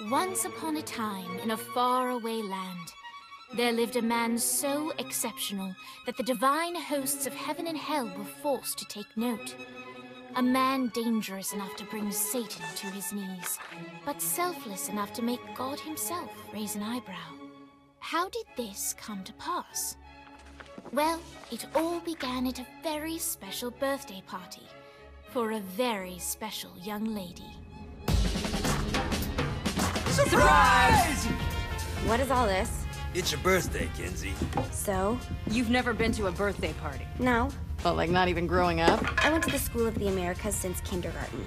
Once upon a time, in a faraway land, there lived a man so exceptional that the divine hosts of heaven and hell were forced to take note. A man dangerous enough to bring Satan to his knees, but selfless enough to make God himself raise an eyebrow. How did this come to pass? Well, it all began at a very special birthday party for a very special young lady. Surprise! What is all this? It's your birthday, Kinsey. So? You've never been to a birthday party? No. But like not even growing up? I went to the School of the Americas since kindergarten.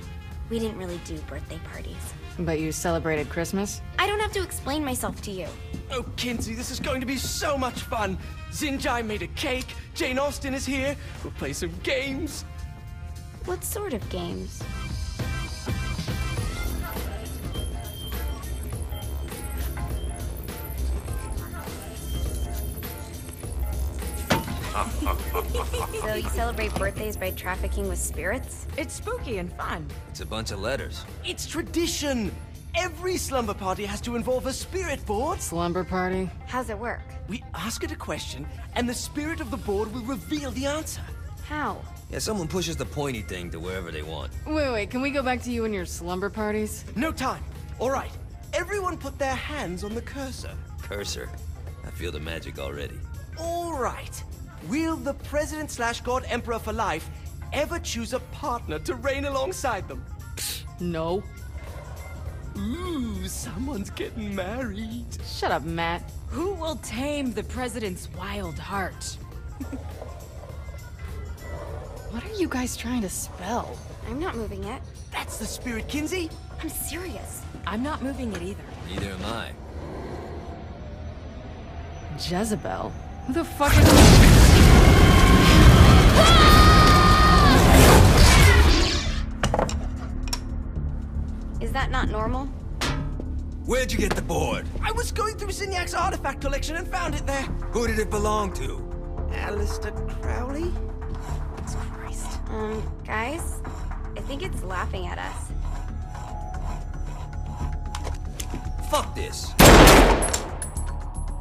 We didn't really do birthday parties. But you celebrated Christmas? I don't have to explain myself to you. Oh, Kinsey, this is going to be so much fun. Zinjai made a cake, Jane Austen is here, we'll play some games. What sort of games? So you celebrate birthdays by trafficking with spirits? It's spooky and fun. It's a bunch of letters. It's tradition. Every slumber party has to involve a spirit board. Slumber party? How's it work? We ask it a question, and the spirit of the board will reveal the answer. How? Yeah, someone pushes the pointy thing to wherever they want. Wait, can we go back to you and your slumber parties? No time. All right. Everyone put their hands on the cursor. Cursor. I feel the magic already. All right. Will the President/God Emperor for life ever choose a partner to reign alongside them? No. Ooh, someone's getting married. Shut up, Matt. Who will tame the president's wild heart? What are you guys trying to spell? I'm not moving it. That's the spirit, Kinsey. I'm serious. I'm not moving it either. Neither am I. Jezebel? Who the fuck is... Is that not normal? Where'd you get the board? I was going through Zignac's artifact collection and found it there. Who did it belong to? Alistair Crowley? Christ. Guys? I think it's laughing at us. Fuck this.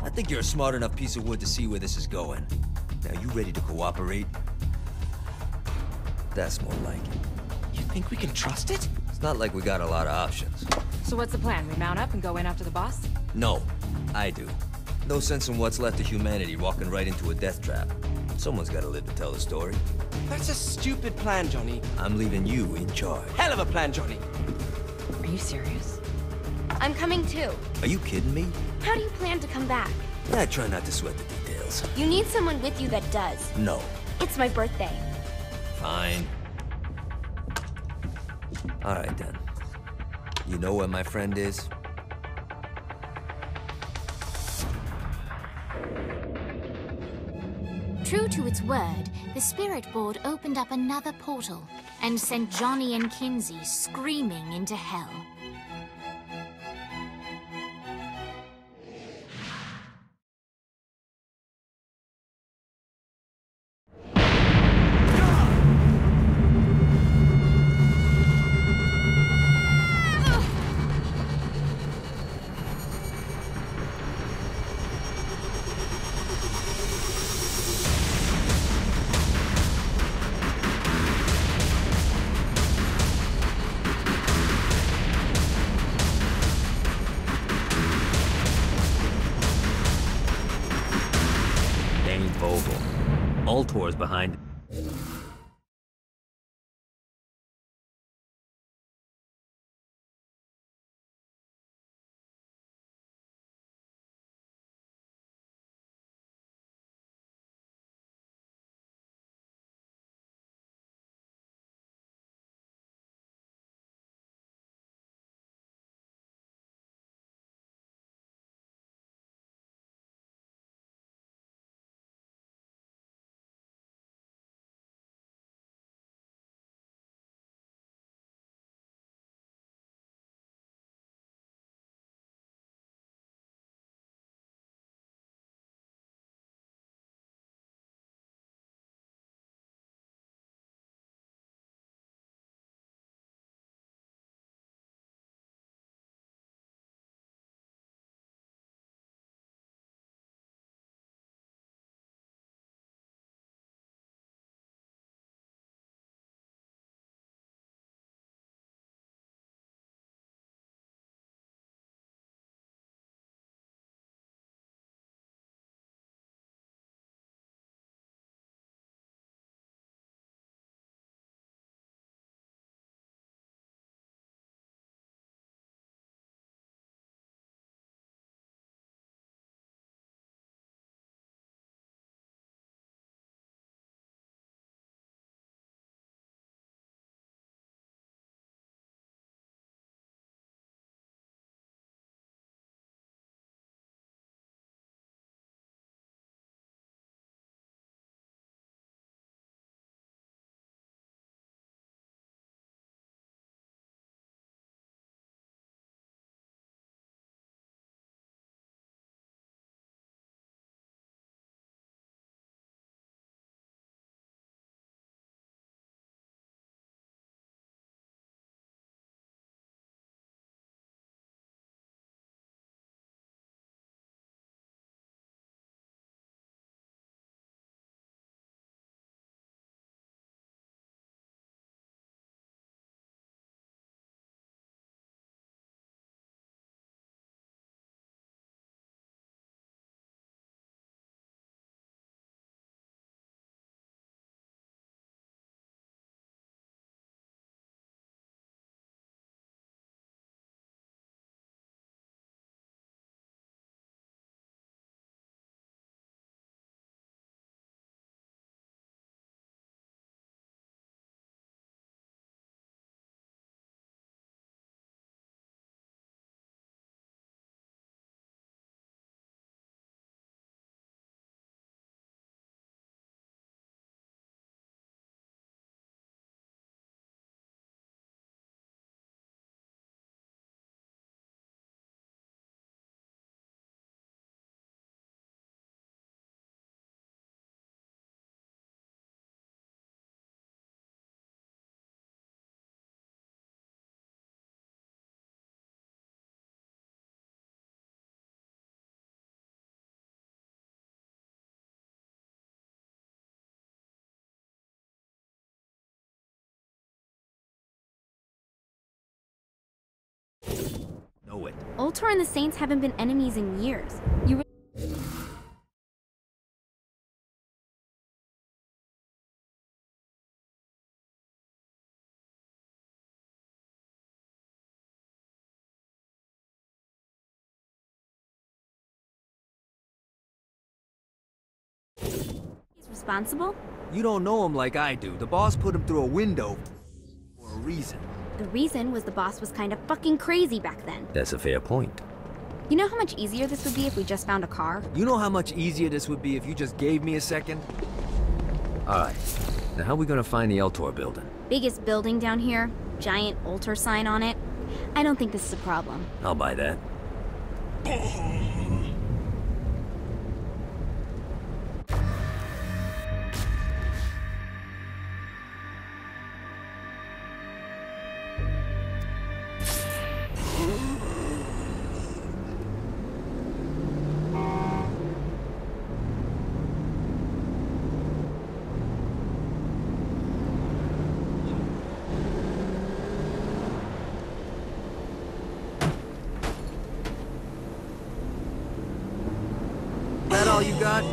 I think you're a smart enough piece of wood to see where this is going. Now, you ready to cooperate? That's more like it. You think we can trust it? It's not like we got a lot of options. So what's the plan? We mount up and go in after the boss? No, I do. No sense in what's left of humanity walking right into a death trap. Someone's gotta live to tell the story. That's a stupid plan, Johnny. I'm leaving you in charge. Hell of a plan, Johnny. Are you serious? I'm coming too. Are you kidding me? How do you plan to come back? I try not to sweat the details. You need someone with you that does. No. It's my birthday. Fine. Alright then. You know where my friend is? True to its word, the spirit board opened up another portal and sent Johnny and Kinsey screaming into hell. Ultor's behind know it. Ultor and the Saints haven't been enemies in years. He's responsible? You don't know him like I do. The boss put him through a window for a reason. The reason was the boss was kind of fucking crazy back then. That's a fair point. You know how much easier this would be if we just found a car? You know how much easier this would be if you just gave me a second? Alright, now how are we gonna find the Ultor building? Biggest building down here, giant Ultor sign on it. I don't think this is a problem. I'll buy that. That all you got?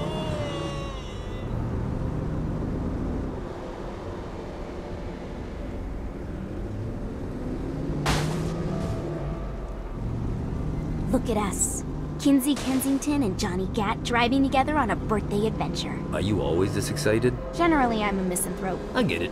Look at us. Kinsey Kensington and Johnny Gat driving together on a birthday adventure. Are you always this excited? Generally, I'm a misanthrope. I get it.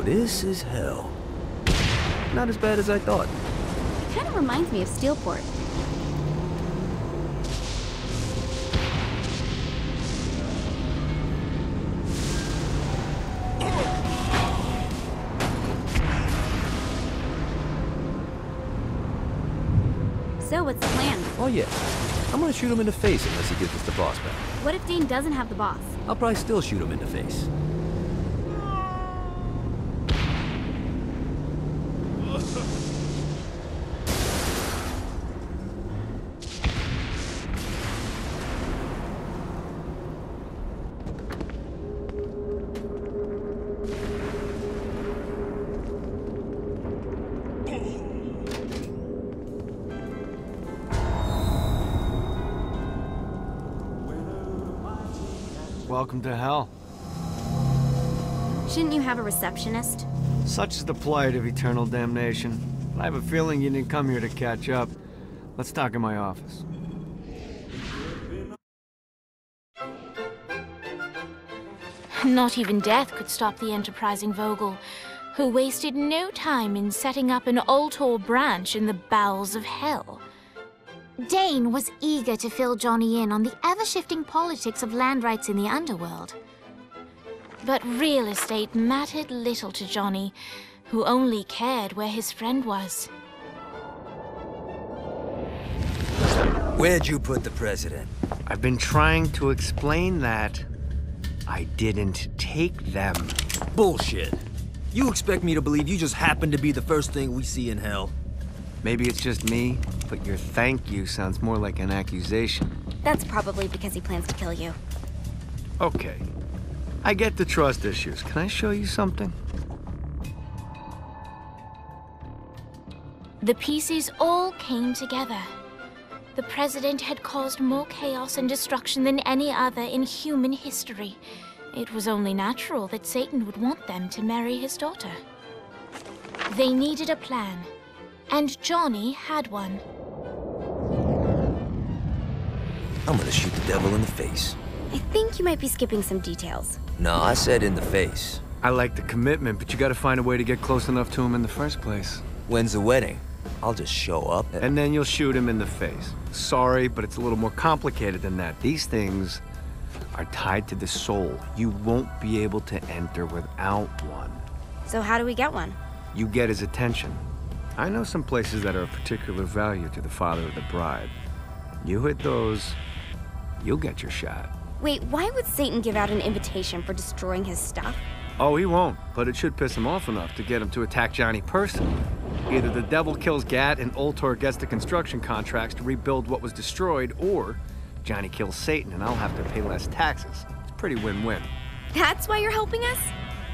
This is hell. Not as bad as I thought. It kind of reminds me of Steelport. So, what's the plan? Oh yeah. I'm gonna shoot him in the face unless he gives us the boss back. What if Dean doesn't have the boss? I'll probably still shoot him in the face. Welcome to hell. Shouldn't you have a receptionist? Such is the plight of eternal damnation. I have a feeling you didn't come here to catch up. Let's talk in my office. Not even death could stop the enterprising Vogel, who wasted no time in setting up an Ultor branch in the bowels of hell. Dane was eager to fill Johnny in on the ever-shifting politics of land rights in the underworld. But real estate mattered little to Johnny, who only cared where his friend was. Where'd you put the president? I've been trying to explain that. I didn't take them. Bullshit. You expect me to believe you just happened to be the first thing we see in hell? Maybe it's just me, but your thank you sounds more like an accusation. That's probably because he plans to kill you. Okay. I get the trust issues. Can I show you something? The pieces all came together. The president had caused more chaos and destruction than any other in human history. It was only natural that Satan would want them to marry his daughter. They needed a plan, and Johnny had one. I'm gonna shoot the devil in the face. I think you might be skipping some details. No, I said in the face. I like the commitment, but you gotta find a way to get close enough to him in the first place. When's the wedding? I'll just show up And then you'll shoot him in the face. Sorry, but it's a little more complicated than that. These things are tied to the soul. You won't be able to enter without one. So how do we get one? You get his attention. I know some places that are of particular value to the father of the bride. You hit those, you'll get your shot. Wait, why would Satan give out an invitation for destroying his stuff? Oh, he won't, but it should piss him off enough to get him to attack Johnny personally. Either the devil kills Gat and Ultor gets the construction contracts to rebuild what was destroyed, or Johnny kills Satan and I'll have to pay less taxes. It's pretty win-win. That's why you're helping us?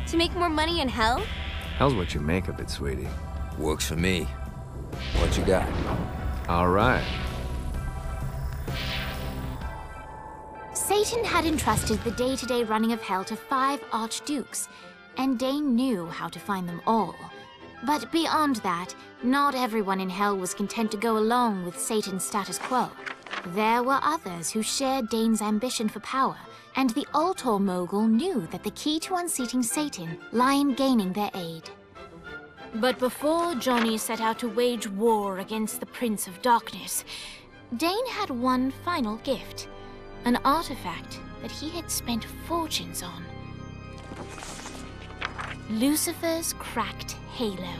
To make more money in hell? Hell's what you make of it, sweetie. Works for me. What you got? All right. Satan had entrusted the day-to-day running of hell to 5 archdukes, and Dane knew how to find them all. But beyond that, not everyone in hell was content to go along with Satan's status quo. There were others who shared Dane's ambition for power, and the Ultor mogul knew that the key to unseating Satan lay in gaining their aid. But before Johnny set out to wage war against the Prince of Darkness, Dane had one final gift. An artifact that he had spent fortunes on. Lucifer's cracked halo.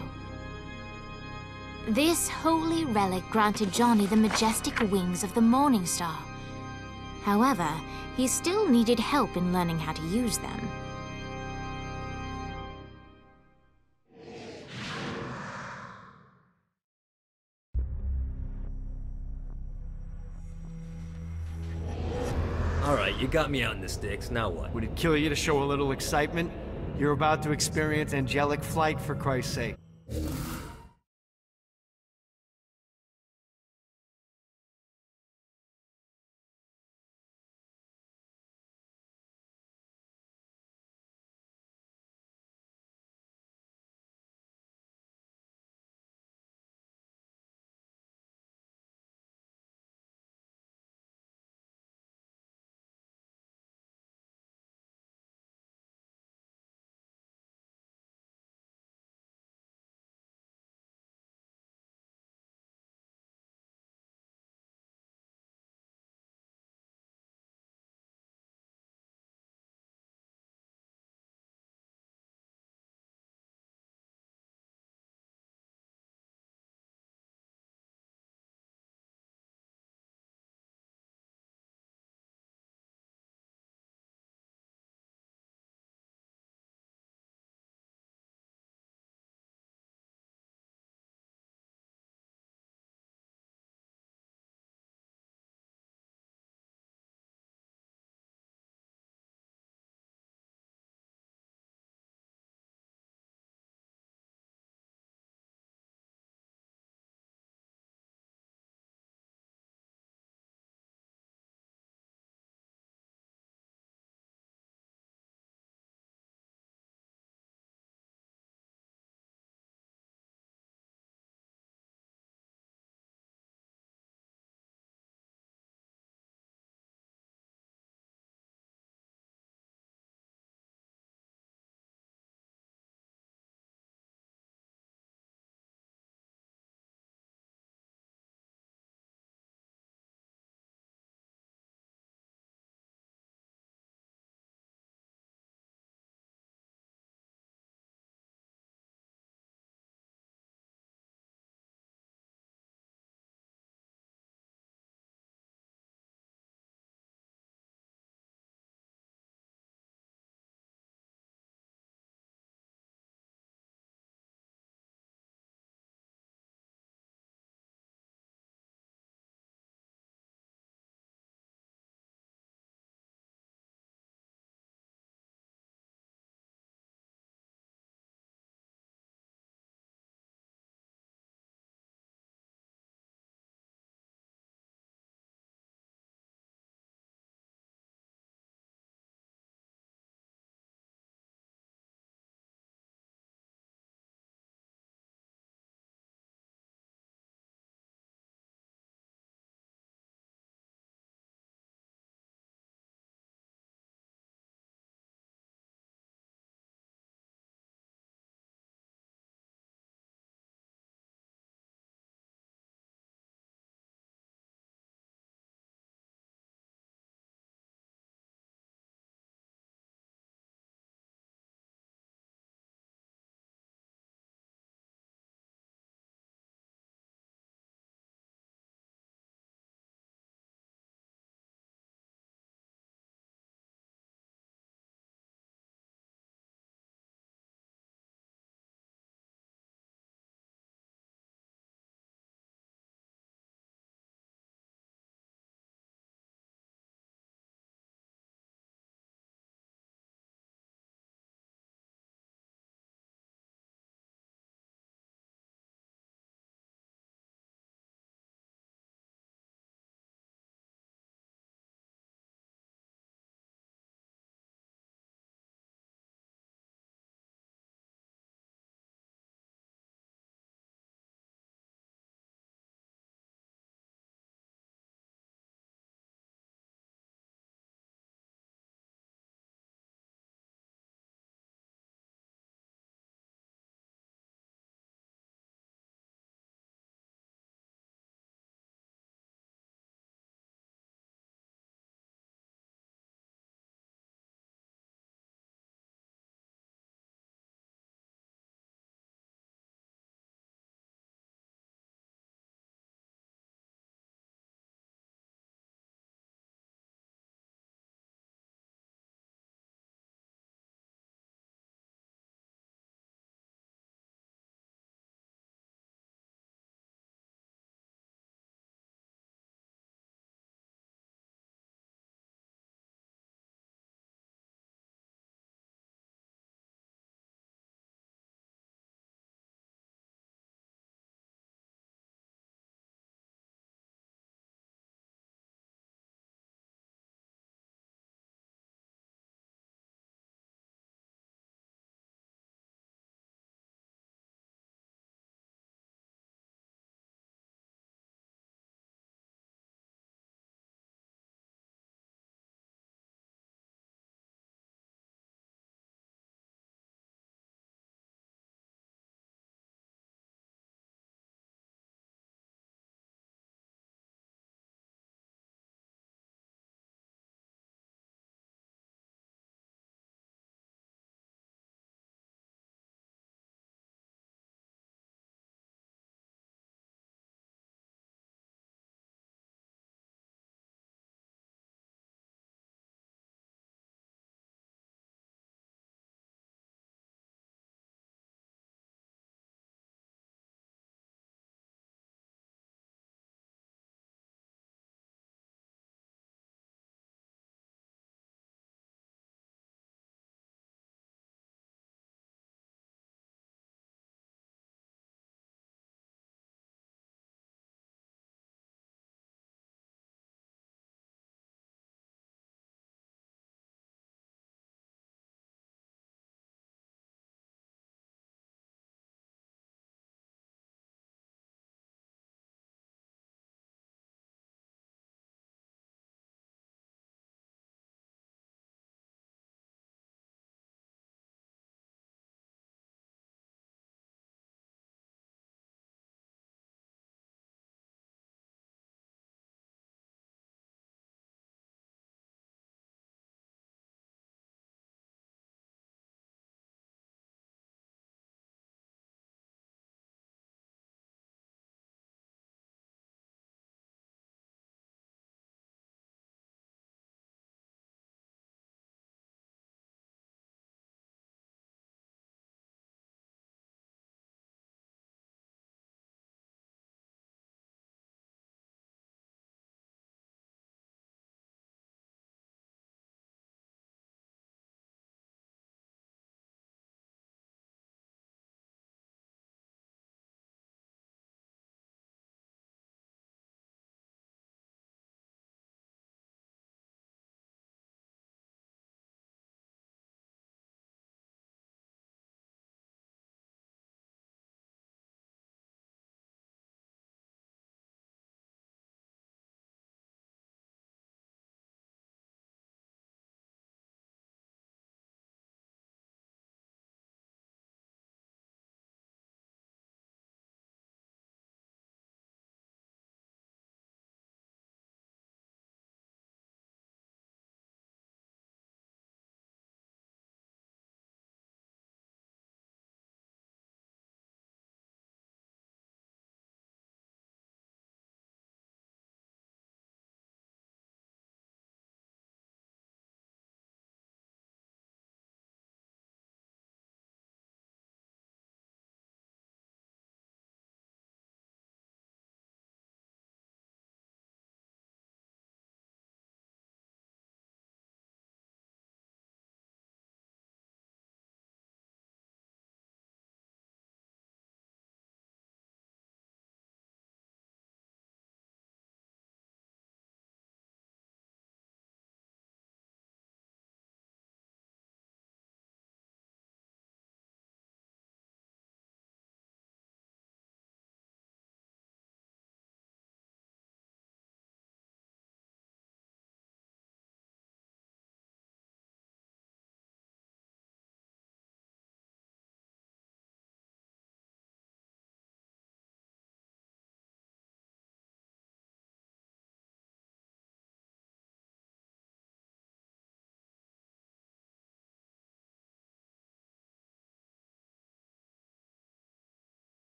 This holy relic granted Johnny the majestic wings of the Morning Star. However, he still needed help in learning how to use them. Alright, you got me out in the sticks, now what? Would it kill you to show a little excitement? You're about to experience angelic flight, for Christ's sake.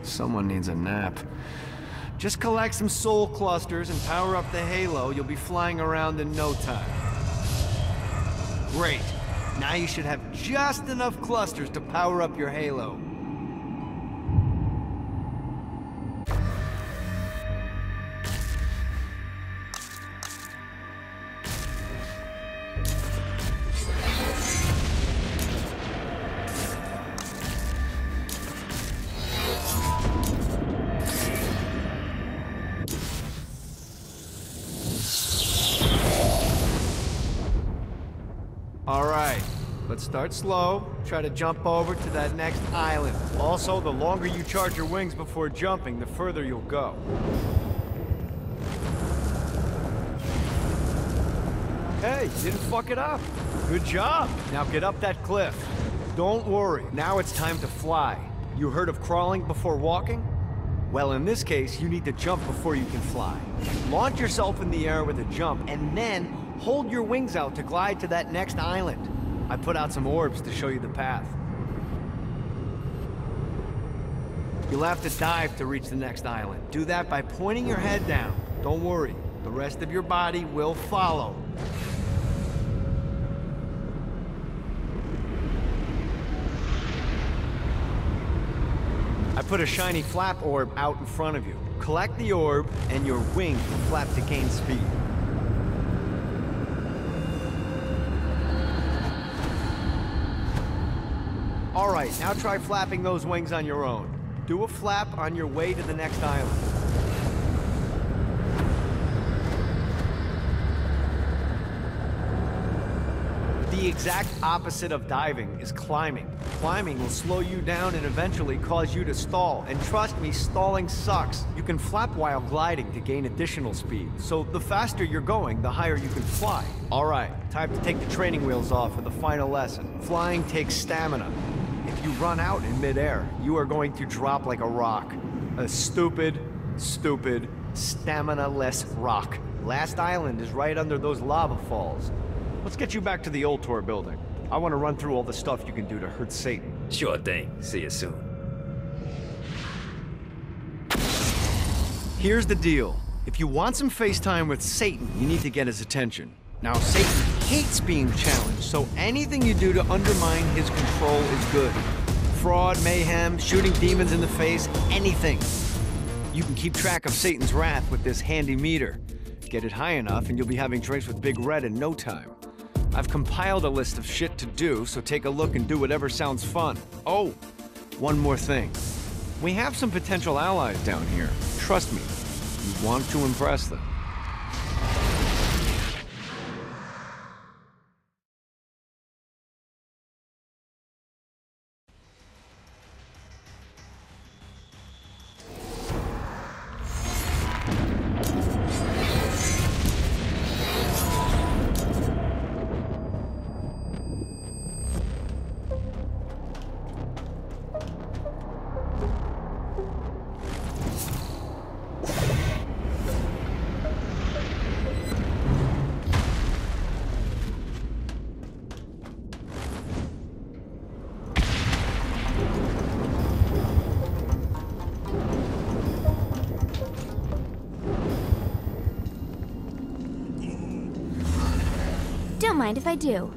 Someone needs a nap. Just collect some soul clusters and power up the halo. You'll be flying around in no time. Great. Now you should have just enough clusters to power up your halo. Alright, let's start slow. Try to jump over to that next island. Also, the longer you charge your wings before jumping, the further you'll go. Hey, didn't fuck it up. Good job. Now get up that cliff. Don't worry, now it's time to fly. You heard of crawling before walking? Well, in this case, you need to jump before you can fly. Launch yourself in the air with a jump, and then hold your wings out to glide to that next island. I put out some orbs to show you the path. You'll have to dive to reach the next island. Do that by pointing your head down. Don't worry, the rest of your body will follow. I put a shiny flap orb out in front of you. Collect the orb, and your wings will flap to gain speed. Alright, now try flapping those wings on your own. Do a flap on your way to the next island. The exact opposite of diving is climbing. Climbing will slow you down and eventually cause you to stall. And trust me, stalling sucks. You can flap while gliding to gain additional speed. So the faster you're going, the higher you can fly. Alright, time to take the training wheels off for the final lesson. Flying takes stamina. If you run out in midair, you are going to drop like a rock. A stupid, stamina-less rock. Last island is right under those lava falls. Let's get you back to the Ultor building. I want to run through all the stuff you can do to hurt Satan. Sure thing. See you soon. Here's the deal. If you want some FaceTime with Satan, you need to get his attention. Now, Satan hates being challenged, so anything you do to undermine his control is good. Fraud, mayhem, shooting demons in the face, anything. You can keep track of Satan's wrath with this handy meter. Get it high enough and you'll be having drinks with Big Red in no time. I've compiled a list of shit to do, so take a look and do whatever sounds fun. Oh, one more thing. We have some potential allies down here. Trust me, you want to impress them. Don't mind if I do.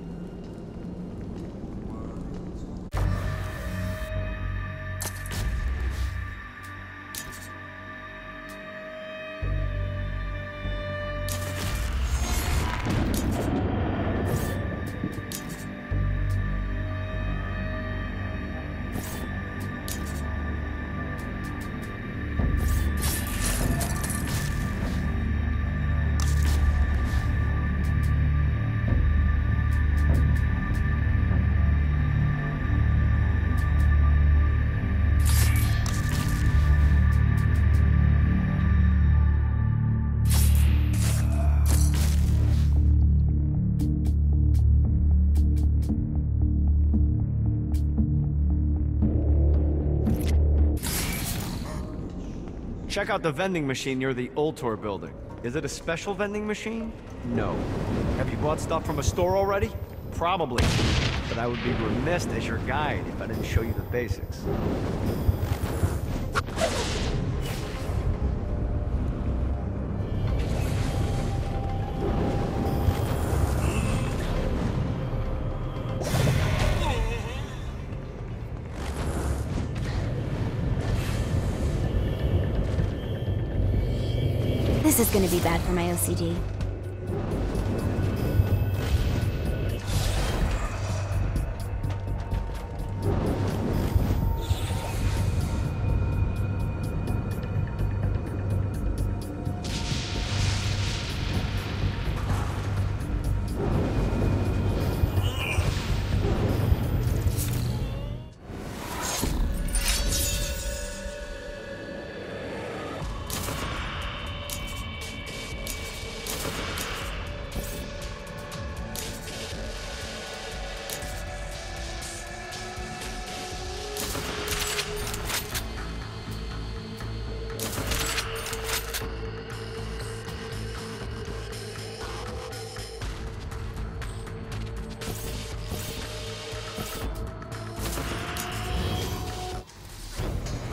Check out the vending machine near the Ultor building. Is it a special vending machine? No. Have you bought stuff from a store already? Probably. but I would be remiss as your guide if I didn't show you the basics. This is gonna be bad for my OCD.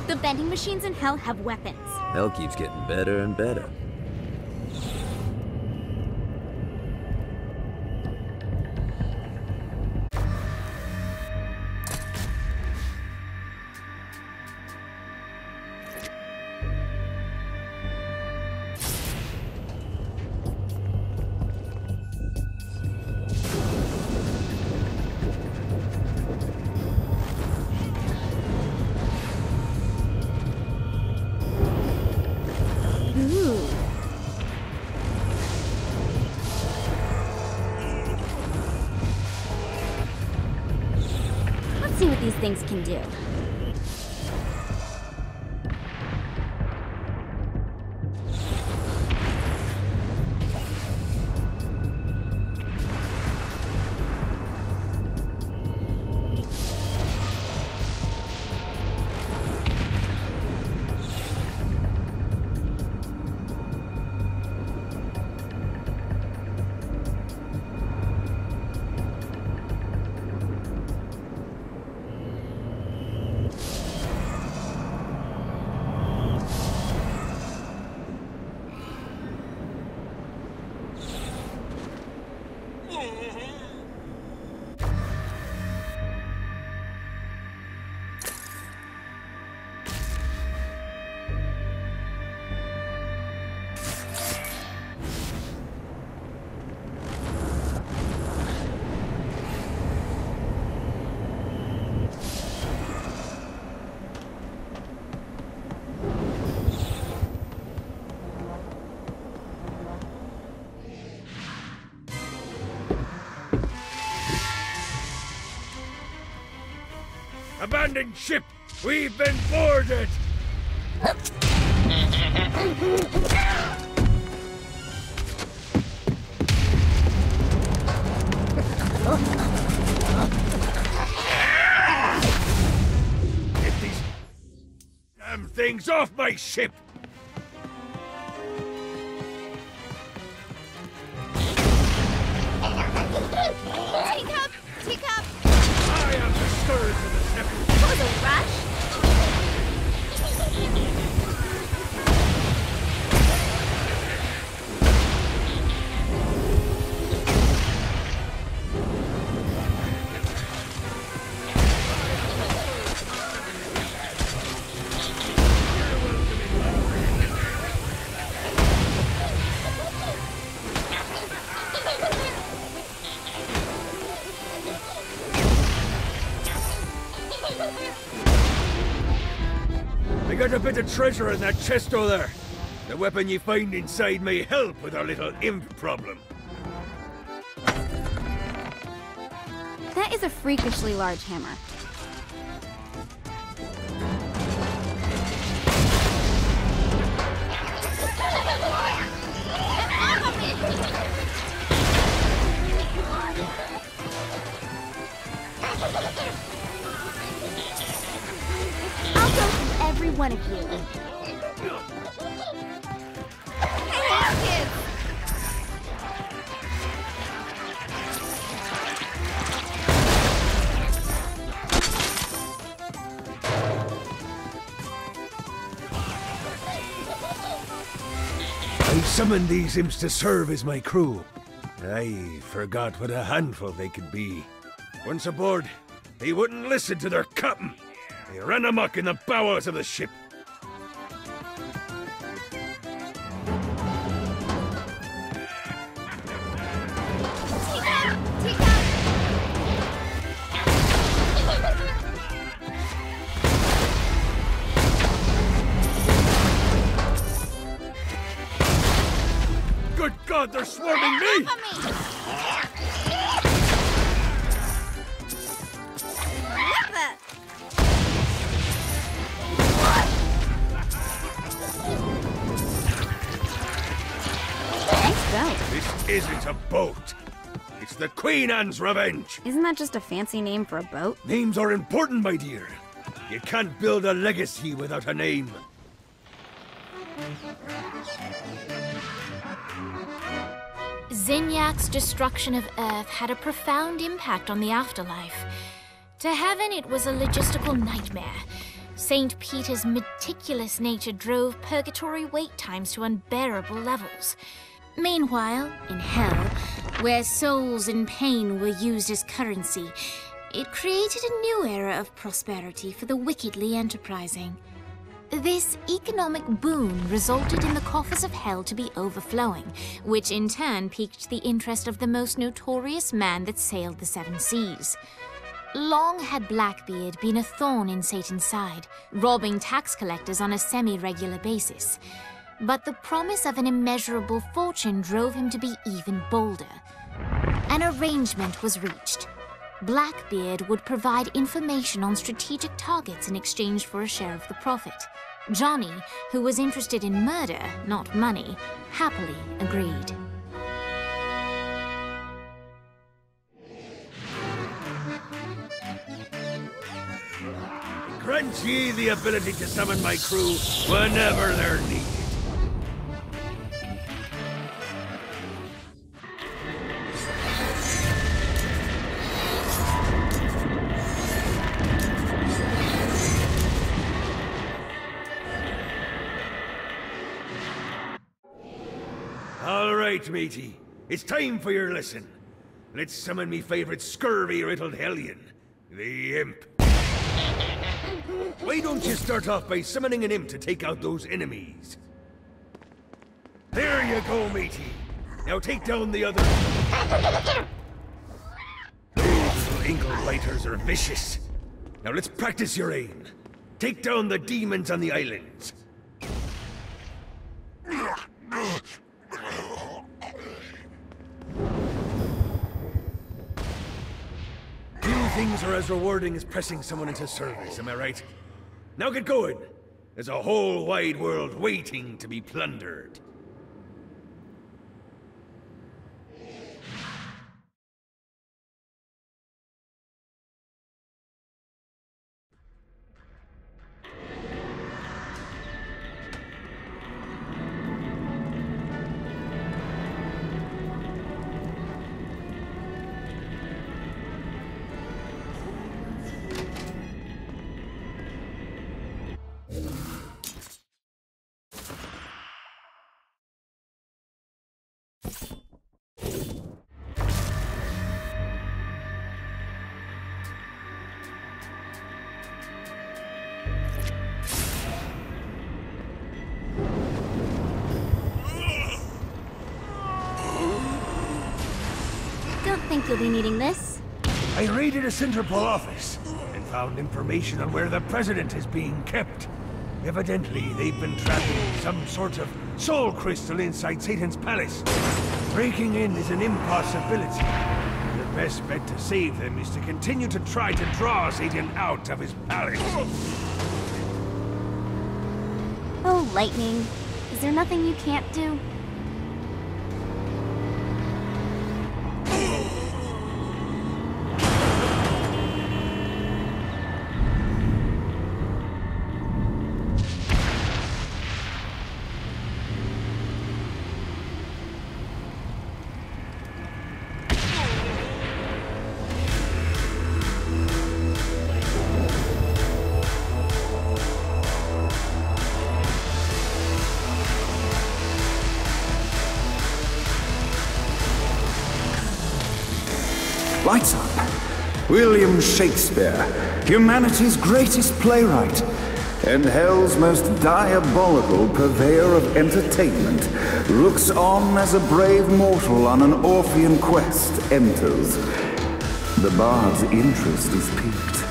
The vending machines in hell have weapons. Hell keeps getting better and better. Ooh. Let's see what these things can do. Abandoned ship! We've been boarded! Get these damn things off my ship! Teacup! Teacup! I am the scourge of the Seven. That was a rush! I got a bit of treasure in that chest over there. The weapon you find inside may help with our little imp problem. That is a freakishly large hammer. I'll go through every one of you. Hey there, kids! summoned these imps to serve as my crew. I forgot what a handful they could be. Once aboard, they wouldn't listen to their captain. They ran amok in the bowels of the ship. Good God, they're swarming me! This isn't a boat. It's the Queen Anne's revenge. Isn't that just a fancy name for a boat? Names are important, my dear. You can't build a legacy without a name. Zinyak's destruction of Earth had a profound impact on the afterlife. To heaven, it was a logistical nightmare. St. Peter's meticulous nature drove purgatory wait times to unbearable levels. Meanwhile, in hell, where souls in pain were used as currency, it created a new era of prosperity for the wickedly enterprising. This economic boon resulted in the coffers of hell to be overflowing, which in turn piqued the interest of the most notorious man that sailed the seven seas. Long had Blackbeard been a thorn in Satan's side, robbing tax collectors on a semi-regular basis. But the promise of an immeasurable fortune drove him to be even bolder. An arrangement was reached. Blackbeard would provide information on strategic targets in exchange for a share of the profit. Johnny, who was interested in murder, not money, happily agreed. Grant ye the ability to summon my crew whenever they're needed. All right, matey. It's time for your lesson. Let's summon me favorite scurvy-riddled hellion, the Imp. Why don't you start off by summoning an imp to take out those enemies? There you go, matey. Now take down the other... Those little inkle biters are vicious. Now let's practice your aim. Take down the demons on the islands. Few things are as rewarding as pressing someone into service, am I right? Now get going! There's a whole wide world waiting to be plundered. Don't think you'll be needing this. I raided a Centerpol office and found information on where the president is being kept. Evidently, they've been trapping some sort of soul crystal inside Satan's palace. Breaking in is an impossibility. The best bet to save them is to continue to try to draw Satan out of his palace. Oh, Lightning. Is there nothing you can't do? Lights up. William Shakespeare, humanity's greatest playwright, and hell's most diabolical purveyor of entertainment, looks on as a brave mortal on an Orphean quest enters. The bard's interest is piqued,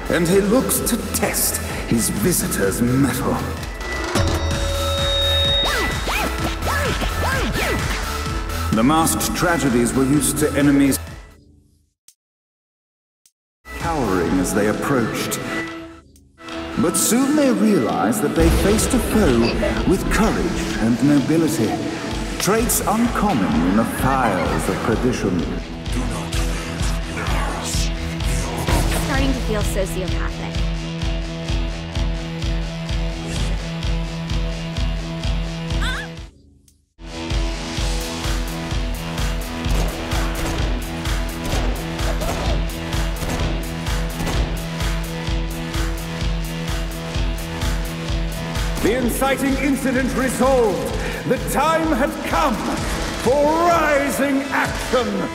and he looks to test his visitor's mettle. The masked tragedies were used to enemies cowering as they approached. But soon they realized that they faced a foe with courage and nobility, traits uncommon in the fires of perdition. Starting to feel sociopathic. The inciting incident resolved. The time had come for rising action.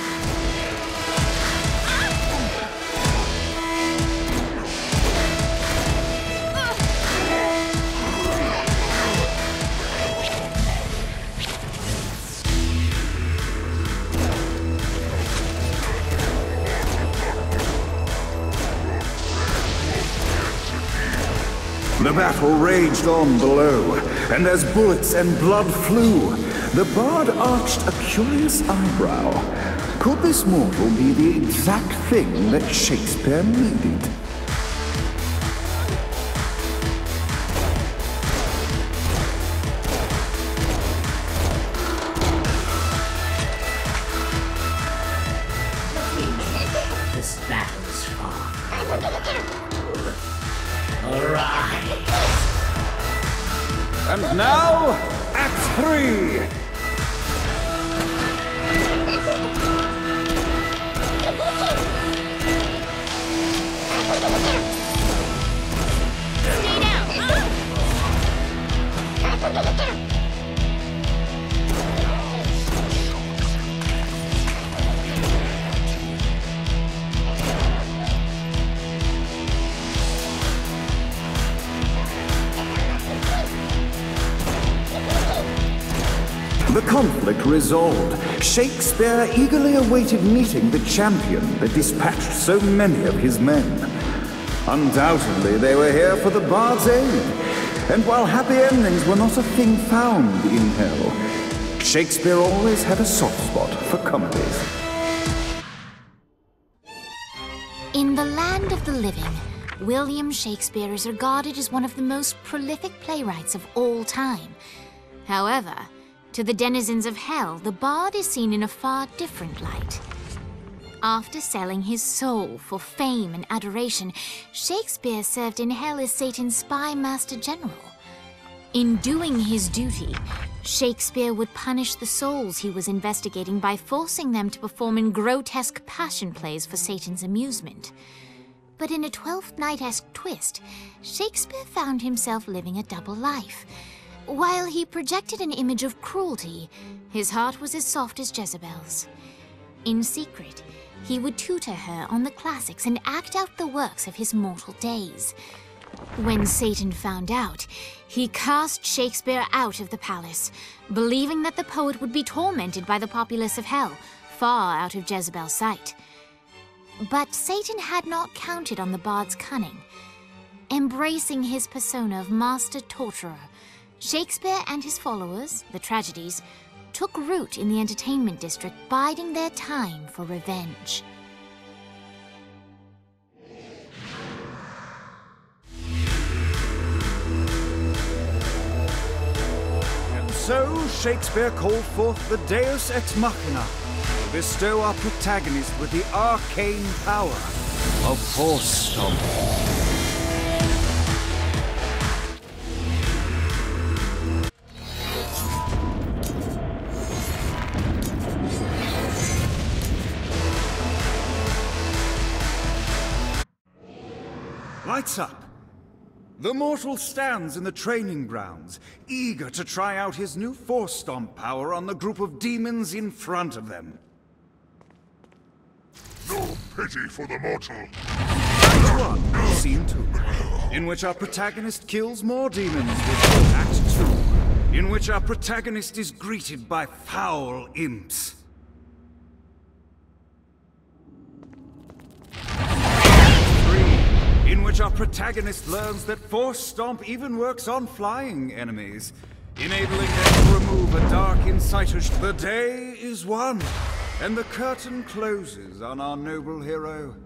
The battle raged on below, and as bullets and blood flew, the bard arched a curious eyebrow. Could this mortal be the exact thing that Shakespeare needed? This battle's far. Arise! And now, Act 3! Stay down! The conflict resolved. Shakespeare eagerly awaited meeting the champion that dispatched so many of his men. Undoubtedly, they were here for the bard's aid. And while happy endings were not a thing found in hell, Shakespeare always had a soft spot for comedies. In the land of the living, William Shakespeare is regarded as one of the most prolific playwrights of all time. However, to the denizens of hell, the bard is seen in a far different light. After selling his soul for fame and adoration, Shakespeare served in hell as Satan's spy master general. In doing his duty, Shakespeare would punish the souls he was investigating by forcing them to perform in grotesque passion plays for Satan's amusement. But in a Twelfth Night-esque twist, Shakespeare found himself living a double life. While he projected an image of cruelty, his heart was as soft as Jezebel's. In secret, he would tutor her on the classics and act out the works of his mortal days. When Satan found out, he cast Shakespeare out of the palace, believing that the poet would be tormented by the populace of hell, far out of Jezebel's sight. But Satan had not counted on the bard's cunning. Embracing his persona of master torturer, Shakespeare and his followers, the tragedies, took root in the entertainment district, biding their time for revenge. And so Shakespeare called forth the Deus Ex Machina to bestow our protagonist with the arcane power of Force Stomp. Lights up. The mortal stands in the training grounds, eager to try out his new Force Stomp power on the group of demons in front of them. pity for the mortal. Act 1, Scene 2, in which our protagonist kills more demons with Act 2, in which our protagonist is greeted by foul imps. Act 3, in which our protagonist learns that Force Stomp even works on flying enemies, enabling them to remove a dark inciter. The day is won, and the curtain closes on our noble hero.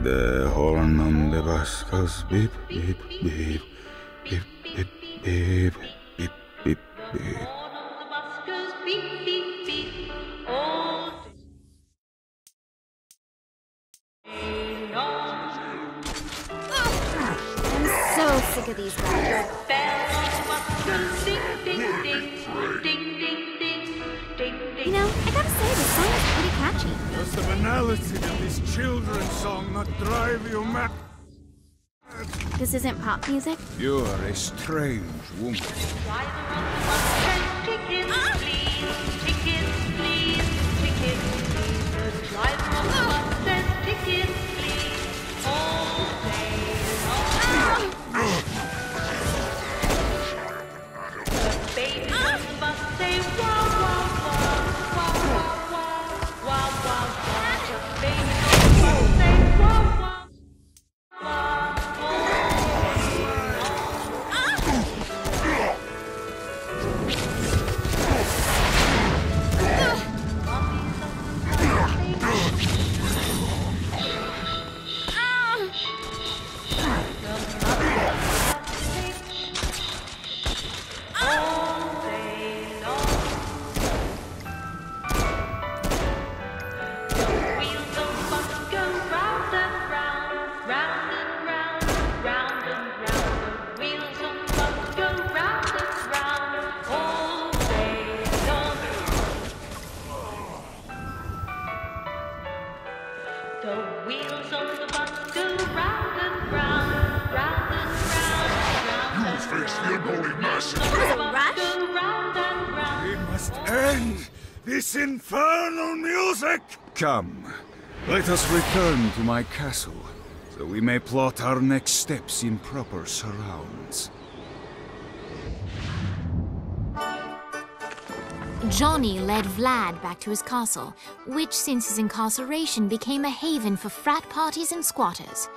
The horn on the bus goes beep, beep, beep, beep, beep, beep, beep, beep, beep. I'm so sick of these guys. You know, I gotta say, the song is pretty catchy. Does the banality of this children's song not drive you mad? This isn't pop music? You're a strange woman. rush? It was a rush? We must end this infernal music! Come, let us return to my castle, so we may plot our next steps in proper surrounds. Johnny led Vlad back to his castle, which since his incarceration became a haven for frat parties and squatters.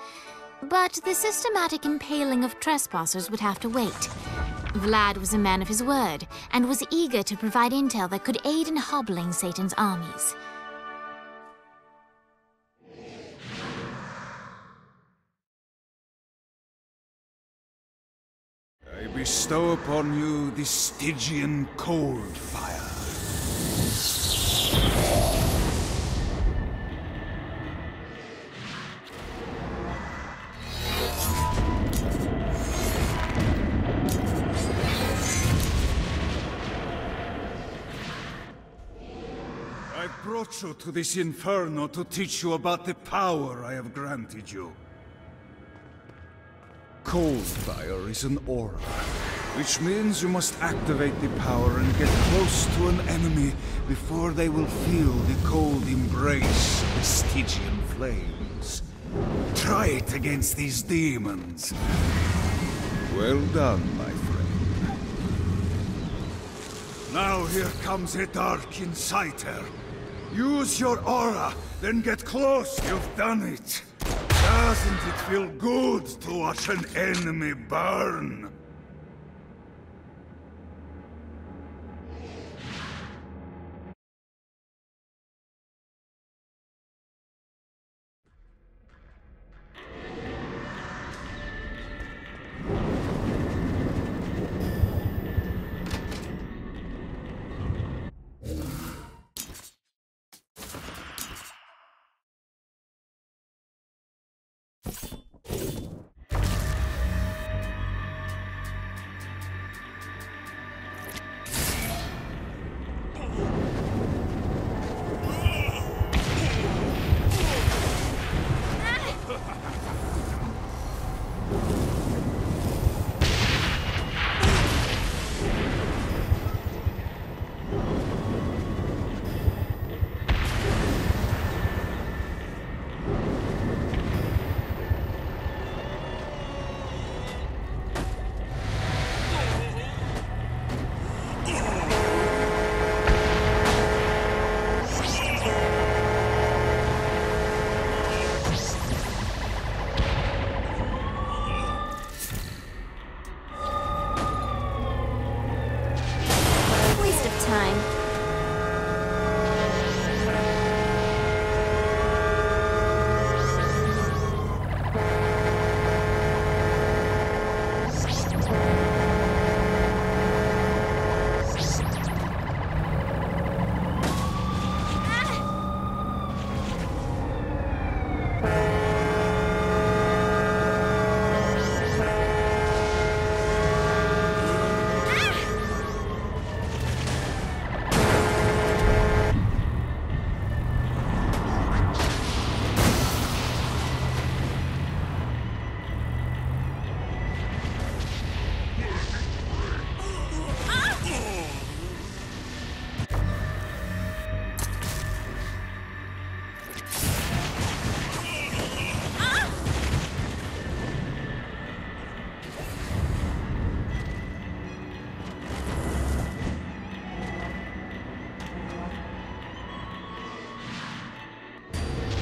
But the systematic impaling of trespassers would have to wait. Vlad was a man of his word, and was eager to provide intel that could aid in hobbling Satan's armies. I bestow upon you the Stygian cold fire. I brought you to this inferno to teach you about the power I have granted you. Cold fire is an aura, which means you must activate the power and get close to an enemy before they will feel the cold embrace of the Stygian flames. Try it against these demons. Well done, my friend. Now here comes a dark inciter. Use your aura, then get close. You've done it. Doesn't it feel good to watch an enemy burn?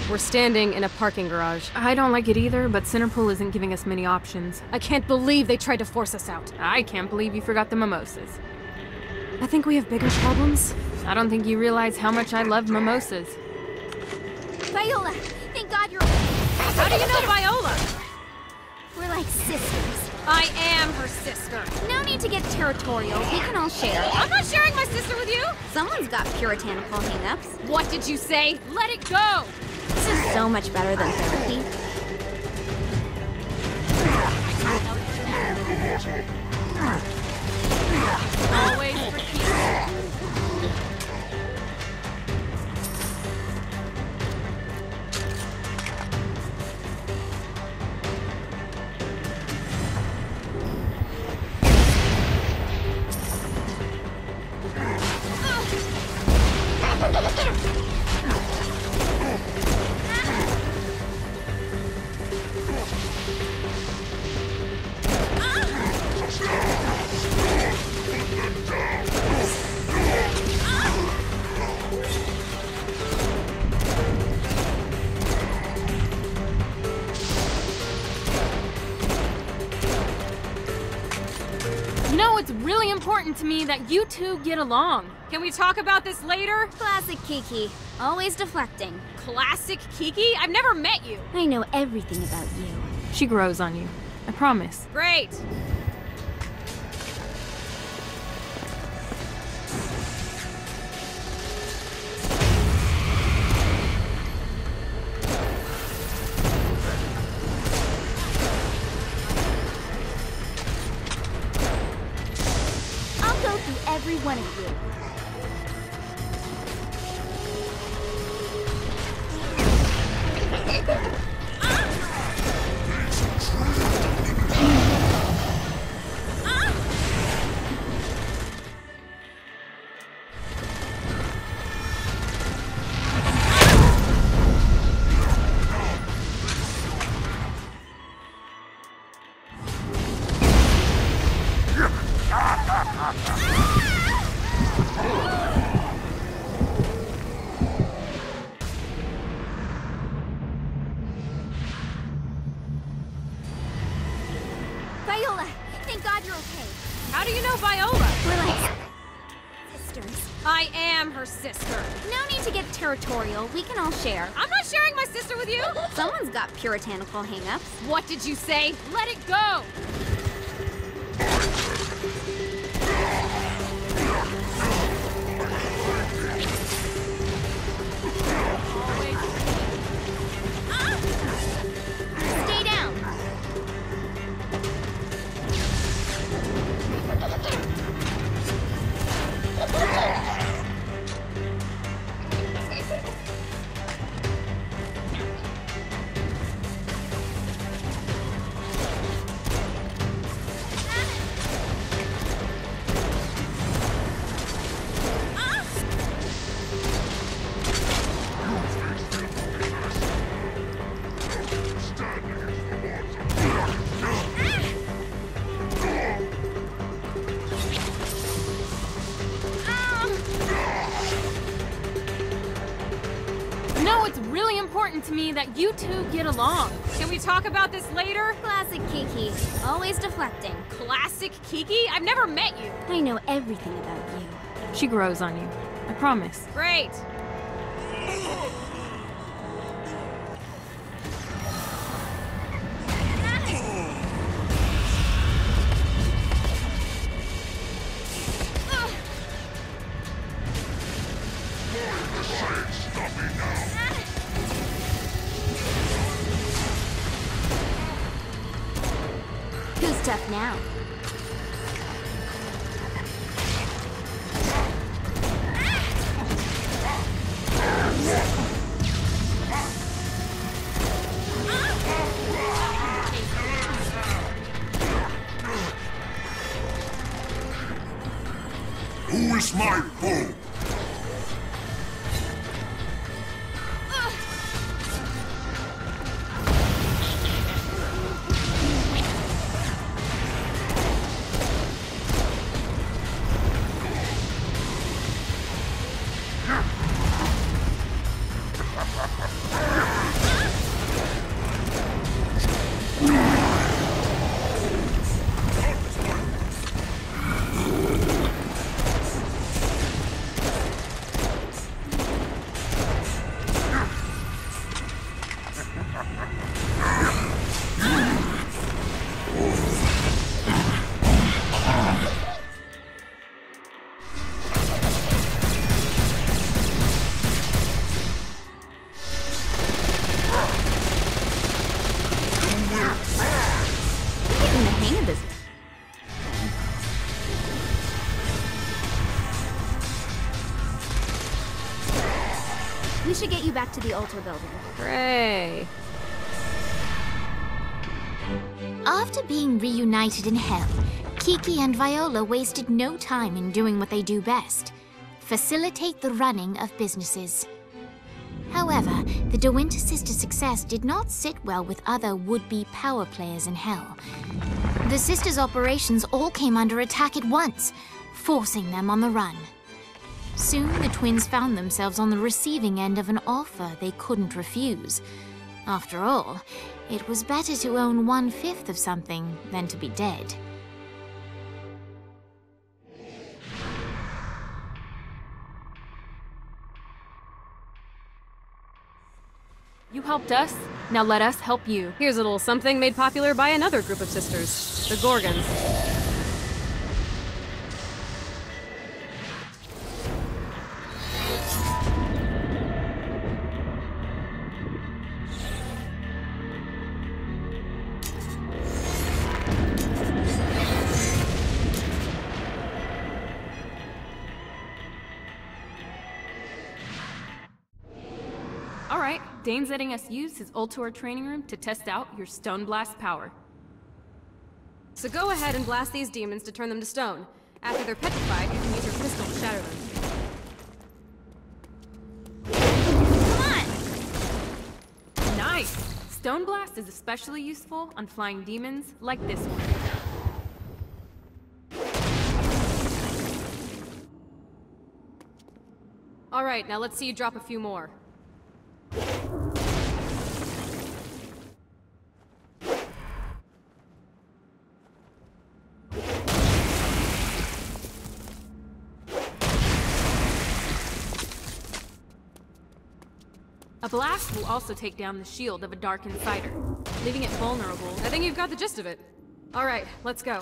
We're standing in a parking garage. I don't like it either, but Centerpool isn't giving us many options. I can't believe they tried to force us out. I can't believe you forgot the mimosas. I think we have bigger problems. I don't think you realize how much I love mimosas. Viola! Thank God you're... How do you know Viola? We're like sisters. I am her sister. No need to get territorial. We can all share. I'm not sharing my sister with you! Someone's got puritanical hang-ups. What did you say? Let it go! This is so much better than therapy. Always for keeps. know, it's really important to me that you two get along. Can we talk about this later? Classic Kiki. Always deflecting. Classic Kiki? I've never met you. I know everything about you. She grows on you. I promise. Great. I'll go through every one of you. Viola, thank God you're okay. How do you know Viola? We're like sisters. I am her sister. No need to get territorial. We can all share. I'm not sharing my sister with you. Someone's got puritanical hang-ups. What did you say? Let it go. Stay down. No, it's really important to me that you two get along. Can we talk about this later? Classic Kiki. Always deflecting. Classic Kiki? I've never met you. I know everything about you. She grows on you. I promise. Great. Who's tough now? Who is my foe? We should get you back to the altar building. Hooray. After being reunited in hell, Kiki and Viola wasted no time in doing what they do best: facilitate the running of businesses. However, the De Winter sisters' success did not sit well with other would-be power players in hell. The sisters' operations all came under attack at once, forcing them on the run. Soon, the twins found themselves on the receiving end of an offer they couldn't refuse. After all, it was better to own 1/5 of something than to be dead. helped us, now let us help you. Here's a little something made popular by another group of sisters, the Gorgons. Alright, Dane's letting us use his Ultor training room to test out your Stone Blast power. So go ahead and blast these demons to turn them to stone. After they're petrified, you can use your pistol to shatter them. Come on! Nice! Stone Blast is especially useful on flying demons like this one. Alright, now let's see you drop a few more. A blast will also take down the shield of a Dark Insider, leaving it vulnerable. I think you've got the gist of it. Alright, let's go.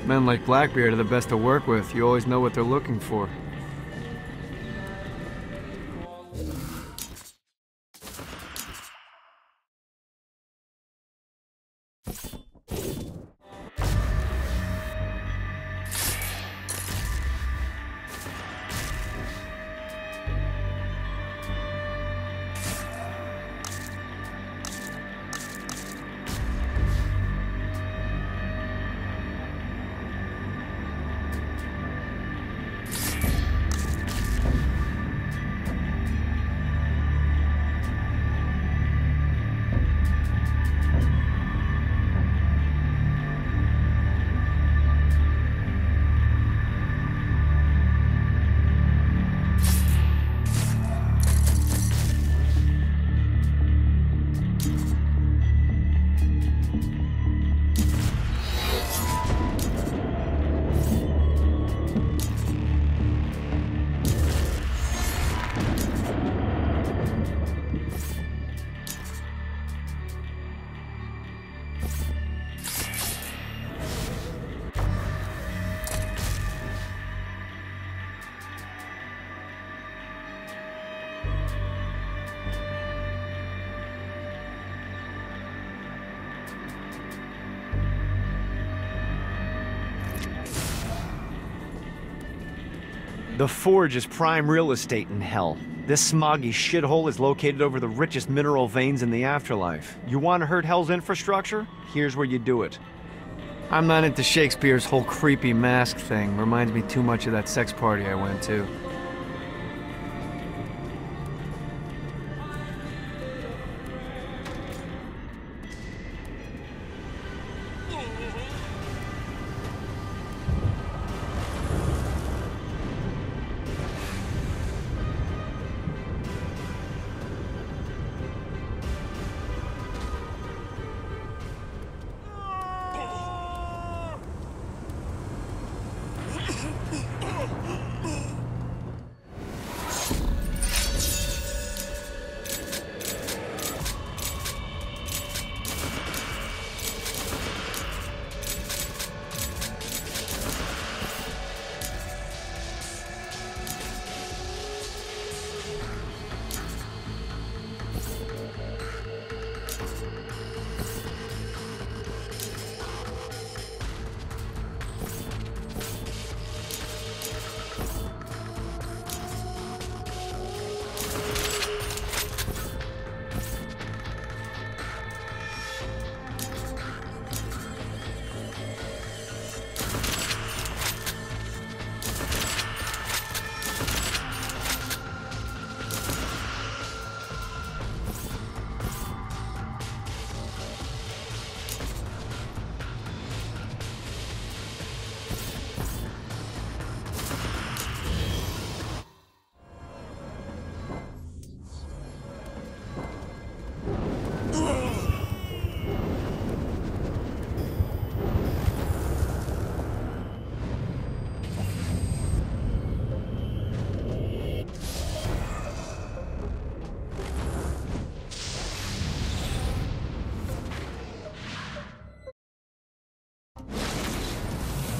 Men like Blackbeard are the best to work with. You always know what they're looking for. The Forge is prime real estate in hell. This smoggy shithole is located over the richest mineral veins in the afterlife. You want to hurt Hell's infrastructure? Here's where you do it. I'm not into Shakespeare's whole creepy mask thing. Reminds me too much of that sex party I went to.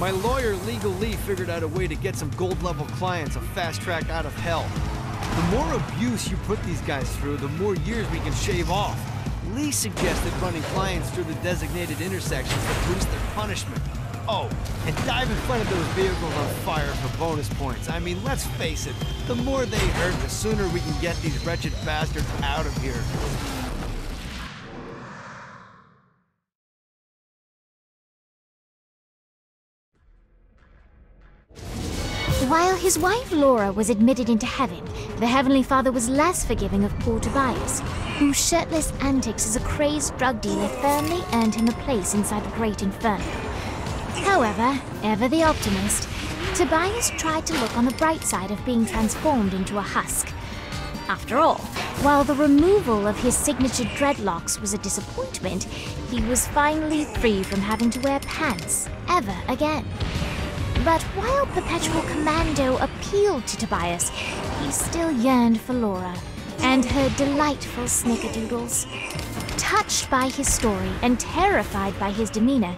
My lawyer, Legal Lee, figured out a way to get some gold-level clients a fast track out of hell. The more abuse you put these guys through, the more years we can shave off. Lee suggested running clients through the designated intersections to boost their punishment. Oh, and dive in front of those vehicles on fire for bonus points. I mean, let's face it, the more they hurt, the sooner we can get these wretched bastards out of here. While his wife Laura was admitted into heaven, the Heavenly Father was less forgiving of poor Tobias, whose shirtless antics as a crazed drug dealer firmly earned him a place inside the Great Inferno. However, ever the optimist, Tobias tried to look on the bright side of being transformed into a husk. After all, while the removal of his signature dreadlocks was a disappointment, he was finally free from having to wear pants ever again. But while Perpetual Commando appealed to Tobias, he still yearned for Laura and her delightful snickerdoodles. Touched by his story and terrified by his demeanor,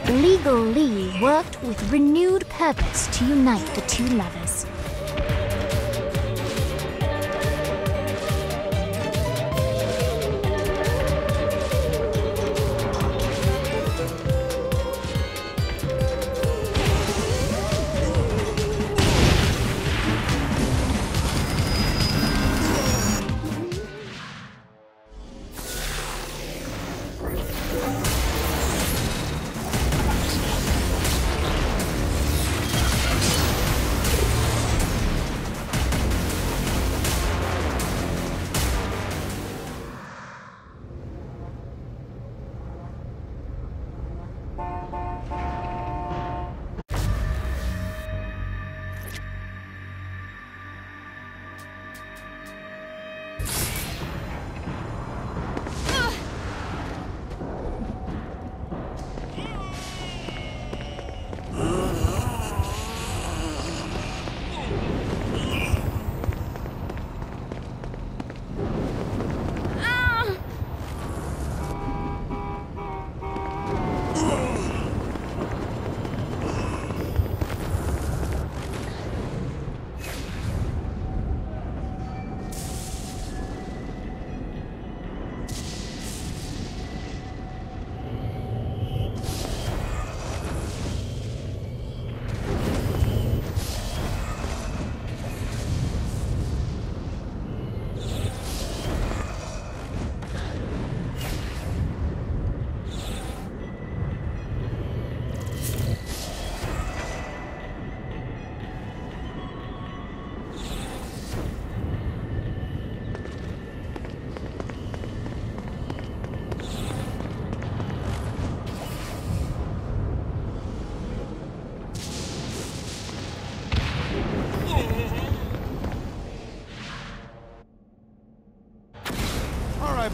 Legal Lee worked with renewed purpose to unite the two lovers.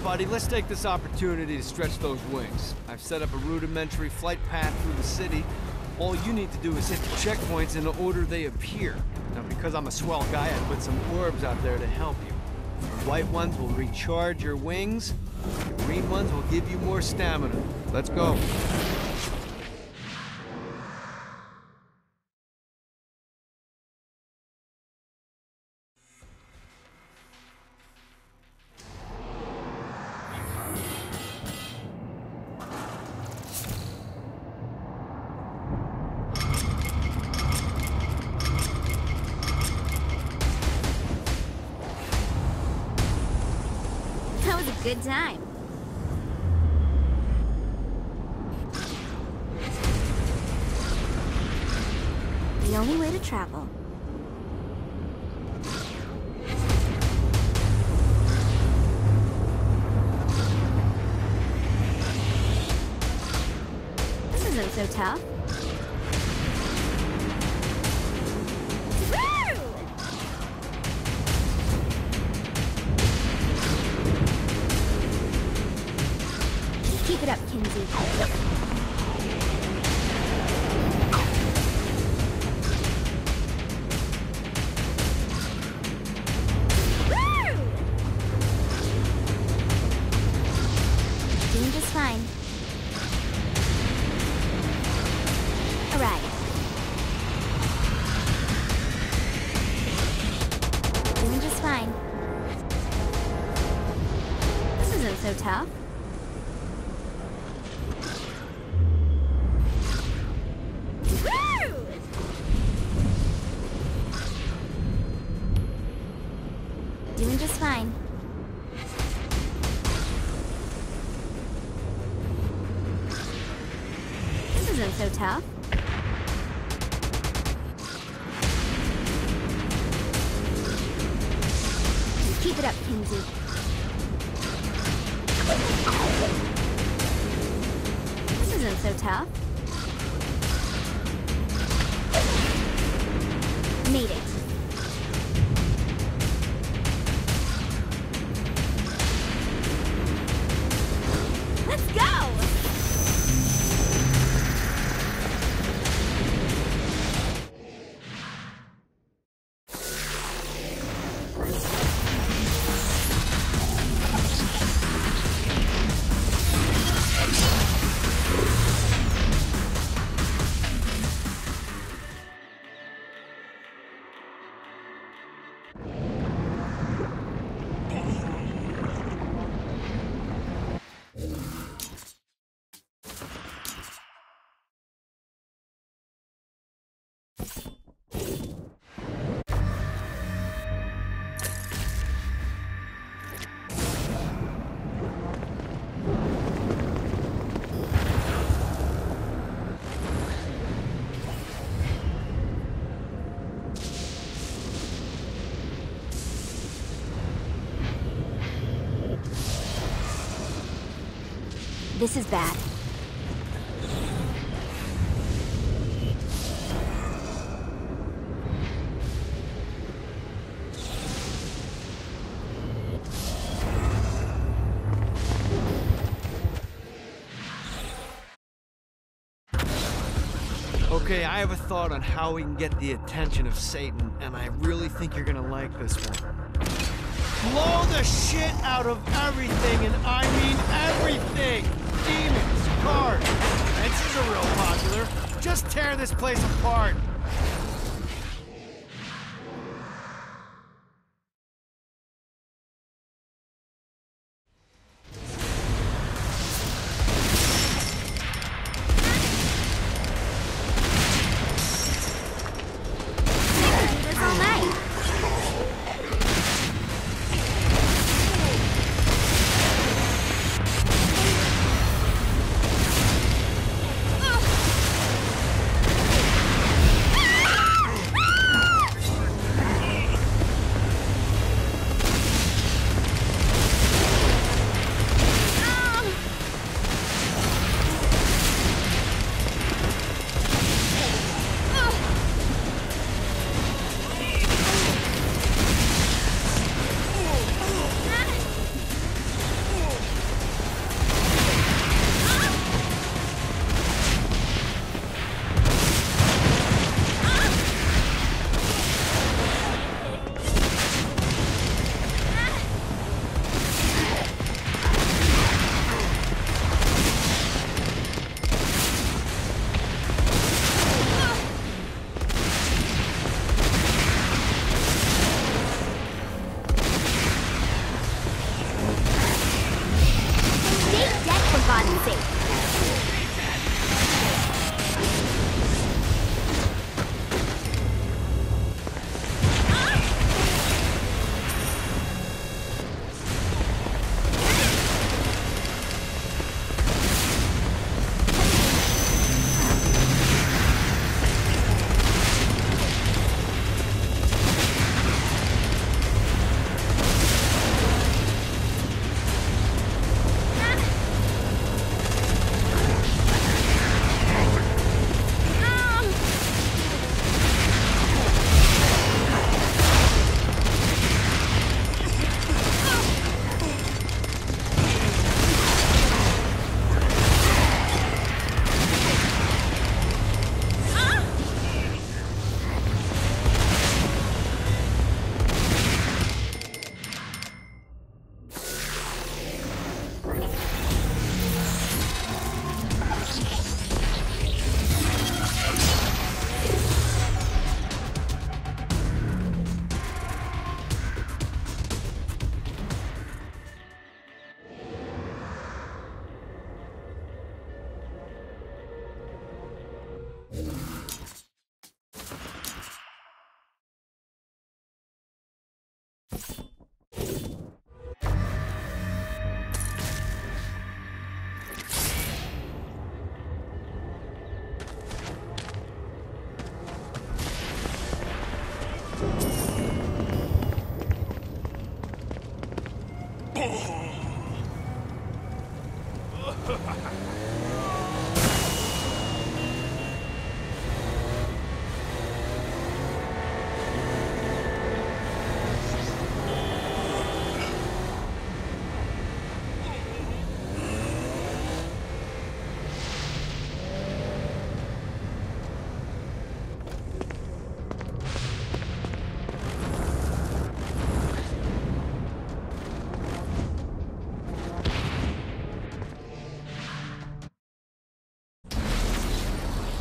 Buddy, let's take this opportunity to stretch those wings. I've set up a rudimentary flight path through the city. All you need to do is hit the checkpoints in the order they appear. Now, because I'm a swell guy, I put some orbs out there to help you. The white ones will recharge your wings. The green ones will give you more stamina. Let's go. Good time. The only way to travel. This isn't so tough. Keep it up, Kinsey. Doing just fine. tough? Woo! Doing just fine. This isn't so tough. Keep it up, Kinsey. This isn't so tough. Made it. Let's go! This is bad. Okay, I have a thought on how we can get the attention of Satan, and I really think you're gonna like this one. Blow the shit out of everything, and I mean everything! Demons, cars, fences are real popular. Just tear this place apart. Ah!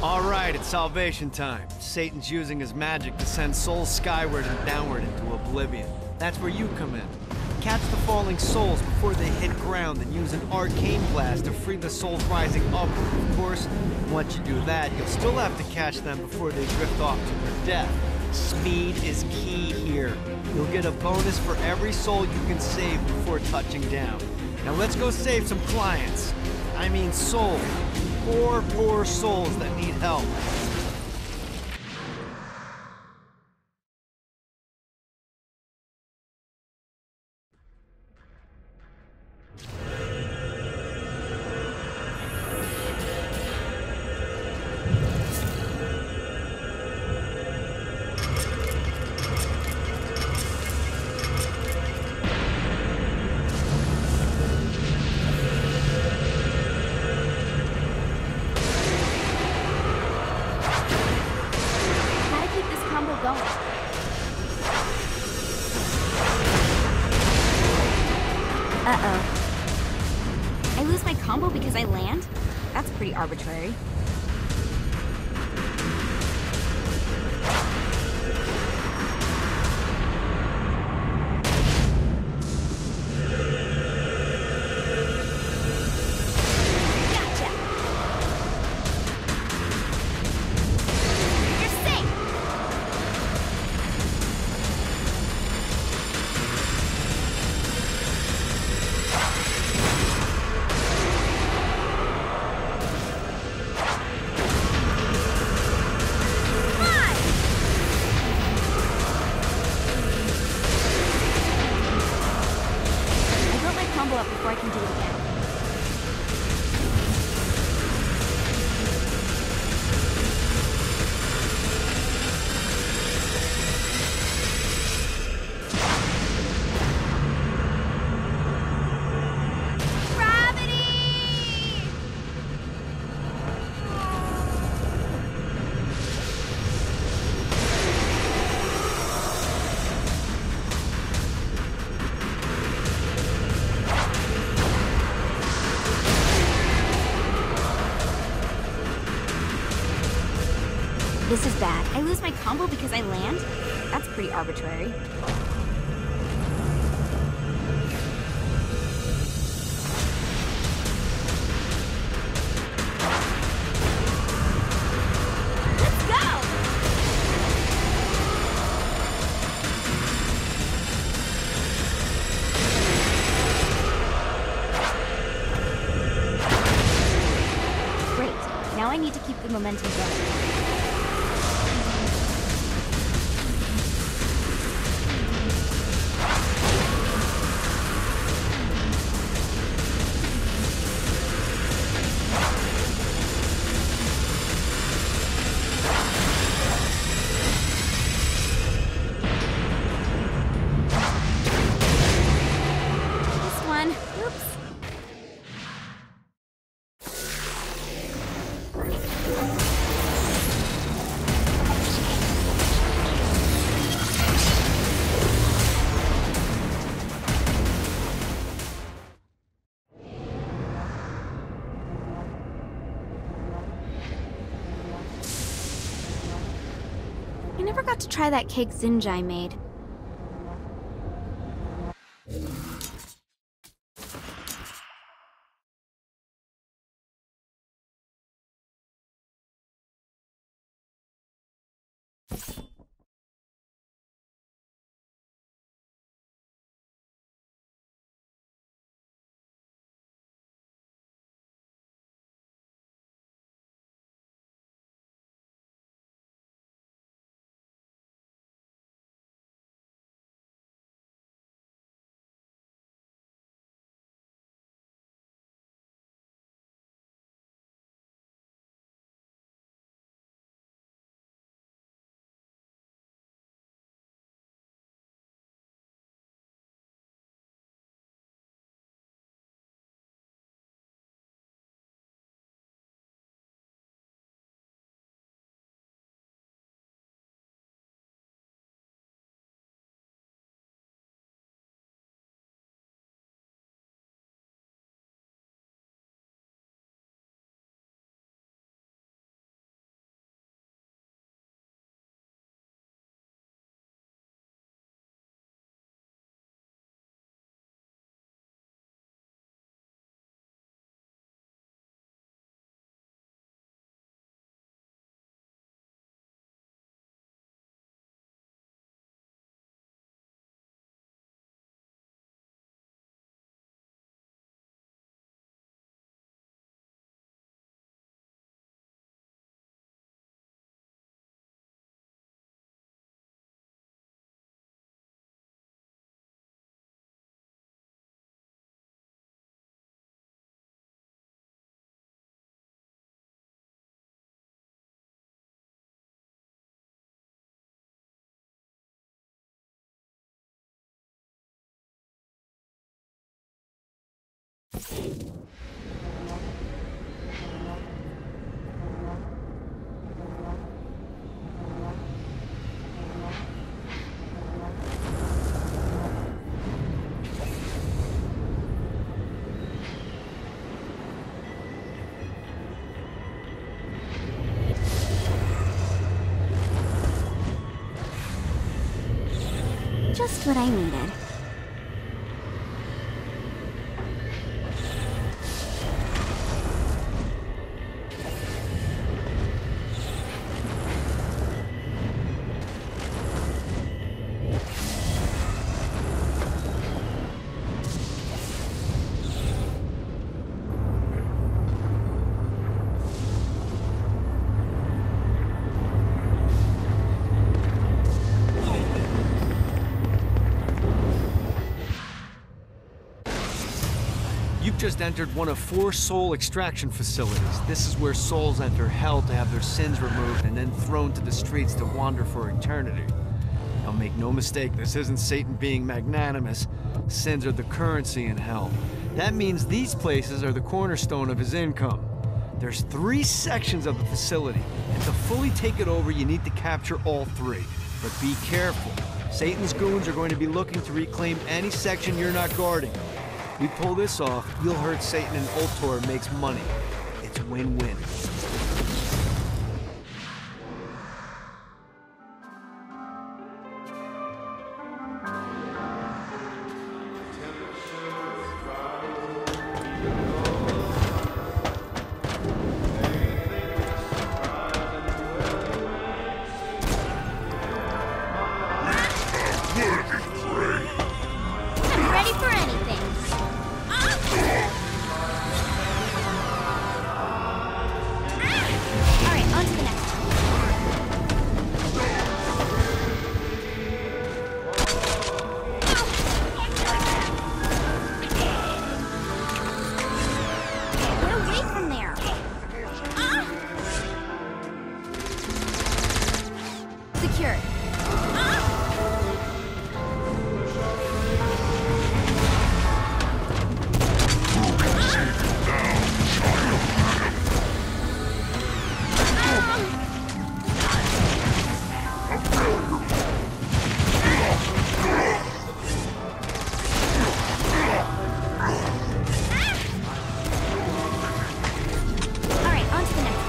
All right, it's salvation time. Satan's using his magic to send souls skyward and downward into oblivion. That's where you come in. Catch the falling souls before they hit ground and use an arcane blast to free the souls rising upward. Of course, once you do that, you'll still have to catch them before they drift off to their death. Speed is key here. You'll get a bonus for every soul you can save before touching down. Now let's go save some clients. I mean souls. Poor souls that need help. Uh-oh. I lose my combo because I land? That's pretty arbitrary. Before I can do it again. This is bad. I lose my combo because I land? That's pretty arbitrary. Let's go! Great. Now I need to keep the momentum going. I never got to try that cake Zinjai made. Just what I needed. You've just entered one of 4 soul extraction facilities. This is where souls enter hell to have their sins removed and then thrown to the streets to wander for eternity. Now make no mistake, this isn't Satan being magnanimous. Sins are the currency in hell. That means these places are the cornerstone of his income. There's 3 sections of the facility, and to fully take it over, you need to capture all 3. But be careful. Satan's goons are going to be looking to reclaim any section you're not guarding. We pull this off, you'll hurt Satan and Ultor makes money. It's win-win. I'm ready for anything. Alright, on to the next one. Get away from there. Secured. Alright, on to the next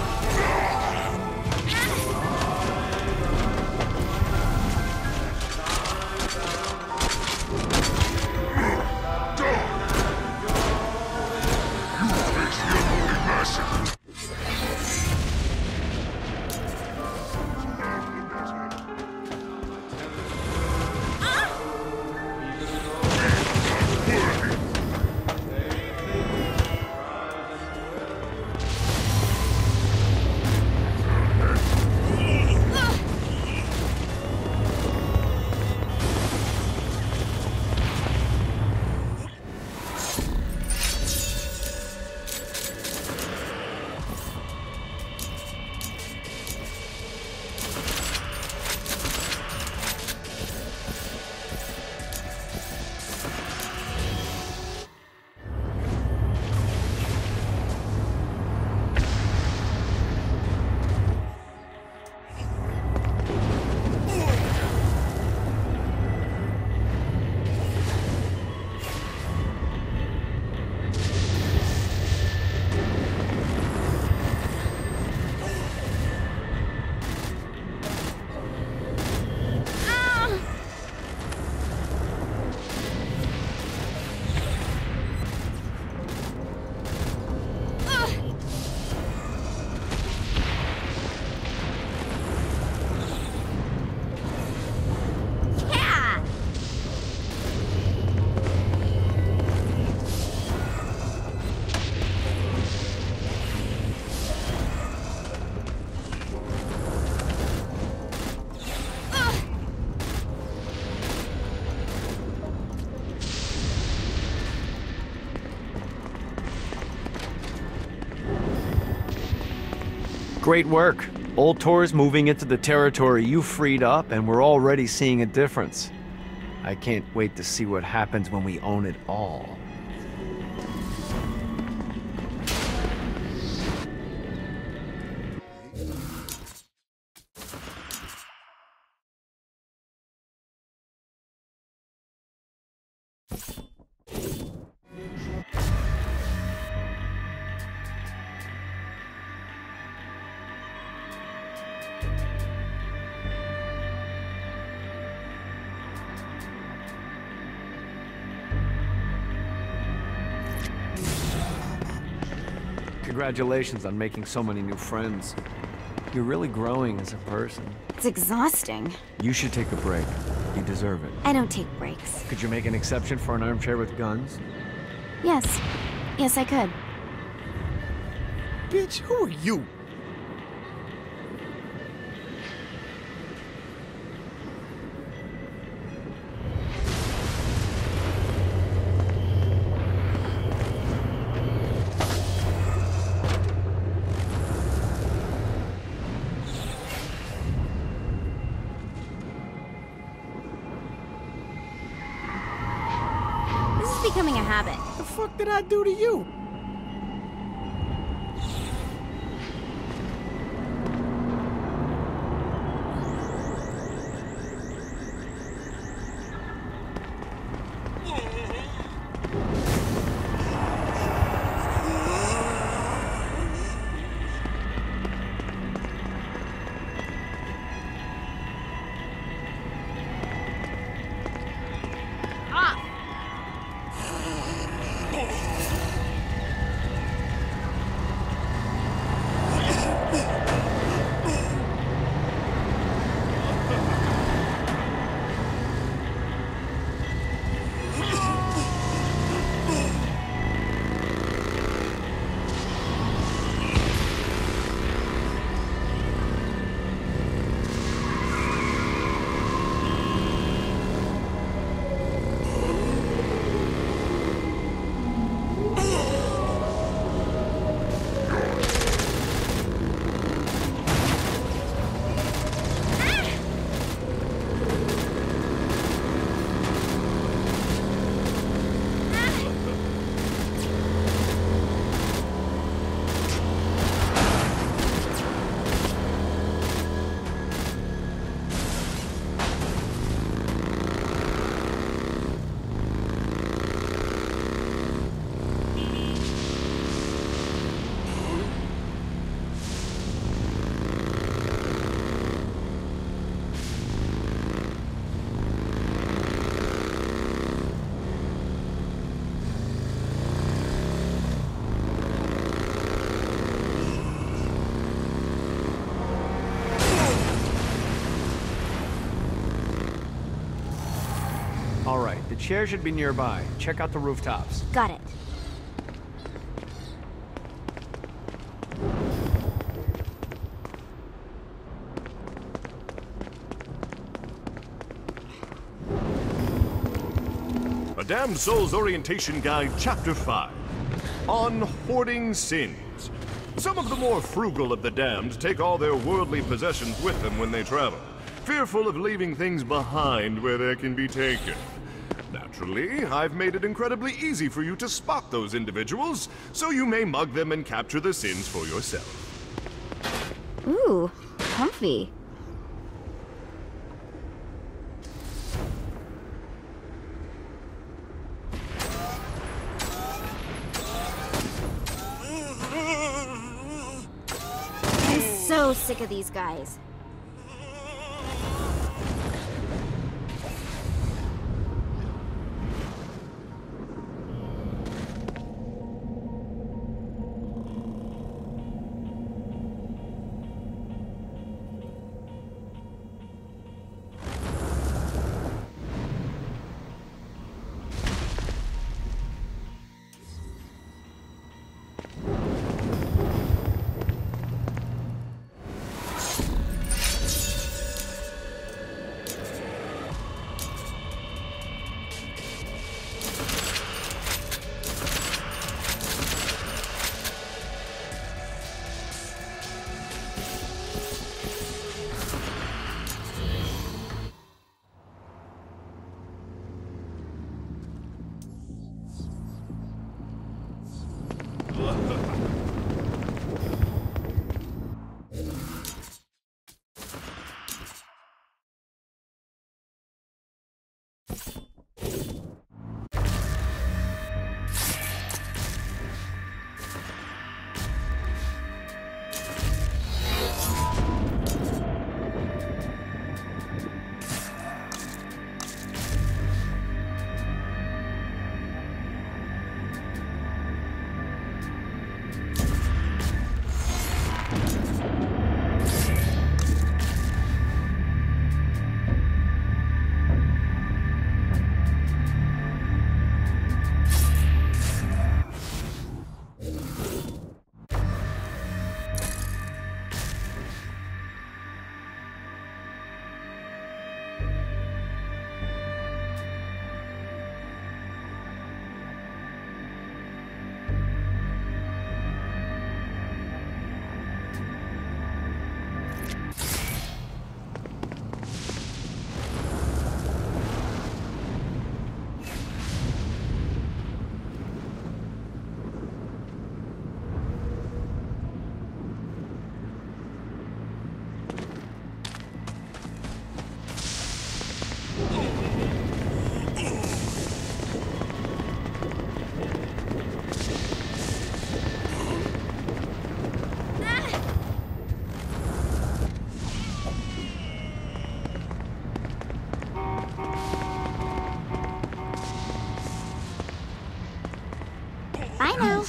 Great work. Ultor's moving into the territory you freed up, and we're already seeing a difference. I can't wait to see what happens when we own it all. Congratulations on making so many new friends. You're really growing as a person. It's exhausting. You should take a break. You deserve it. I don't take breaks. Could you make an exception for an armchair with guns? Yes. Yes, I could. Bitch, who are you? Becoming a habit. The fuck did I do to you? All right, the chair should be nearby. Check out the rooftops. Got it. A Damned Soul's Orientation Guide, Chapter 5. On Hoarding Sins. Some of the more frugal of the damned take all their worldly possessions with them when they travel, fearful of leaving things behind where they can be taken. Naturally, I've made it incredibly easy for you to spot those individuals, so you may mug them and capture the sins for yourself. Ooh, comfy. I'm so sick of these guys.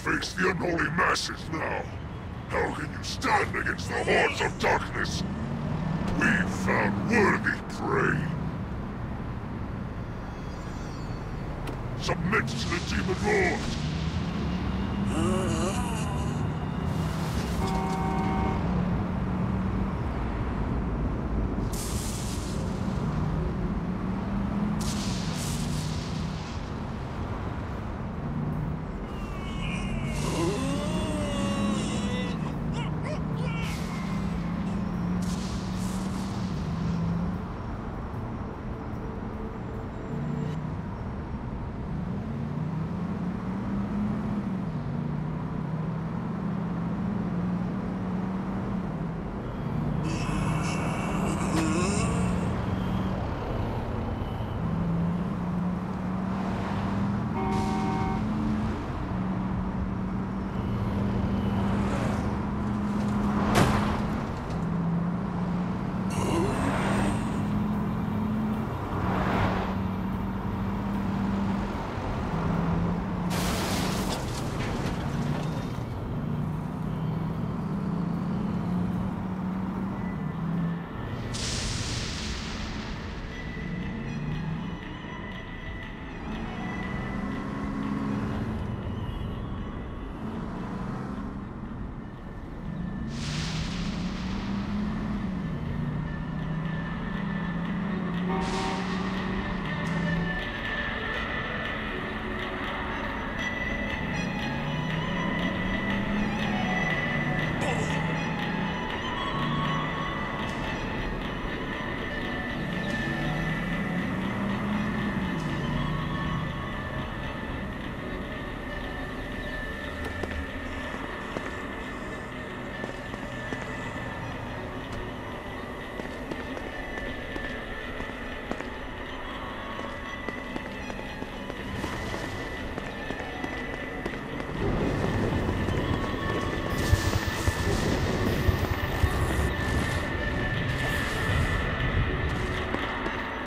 face the unholy masses now. How can you stand against the hordes of darkness? We've found worthy prey. Submit to the Demon Lord.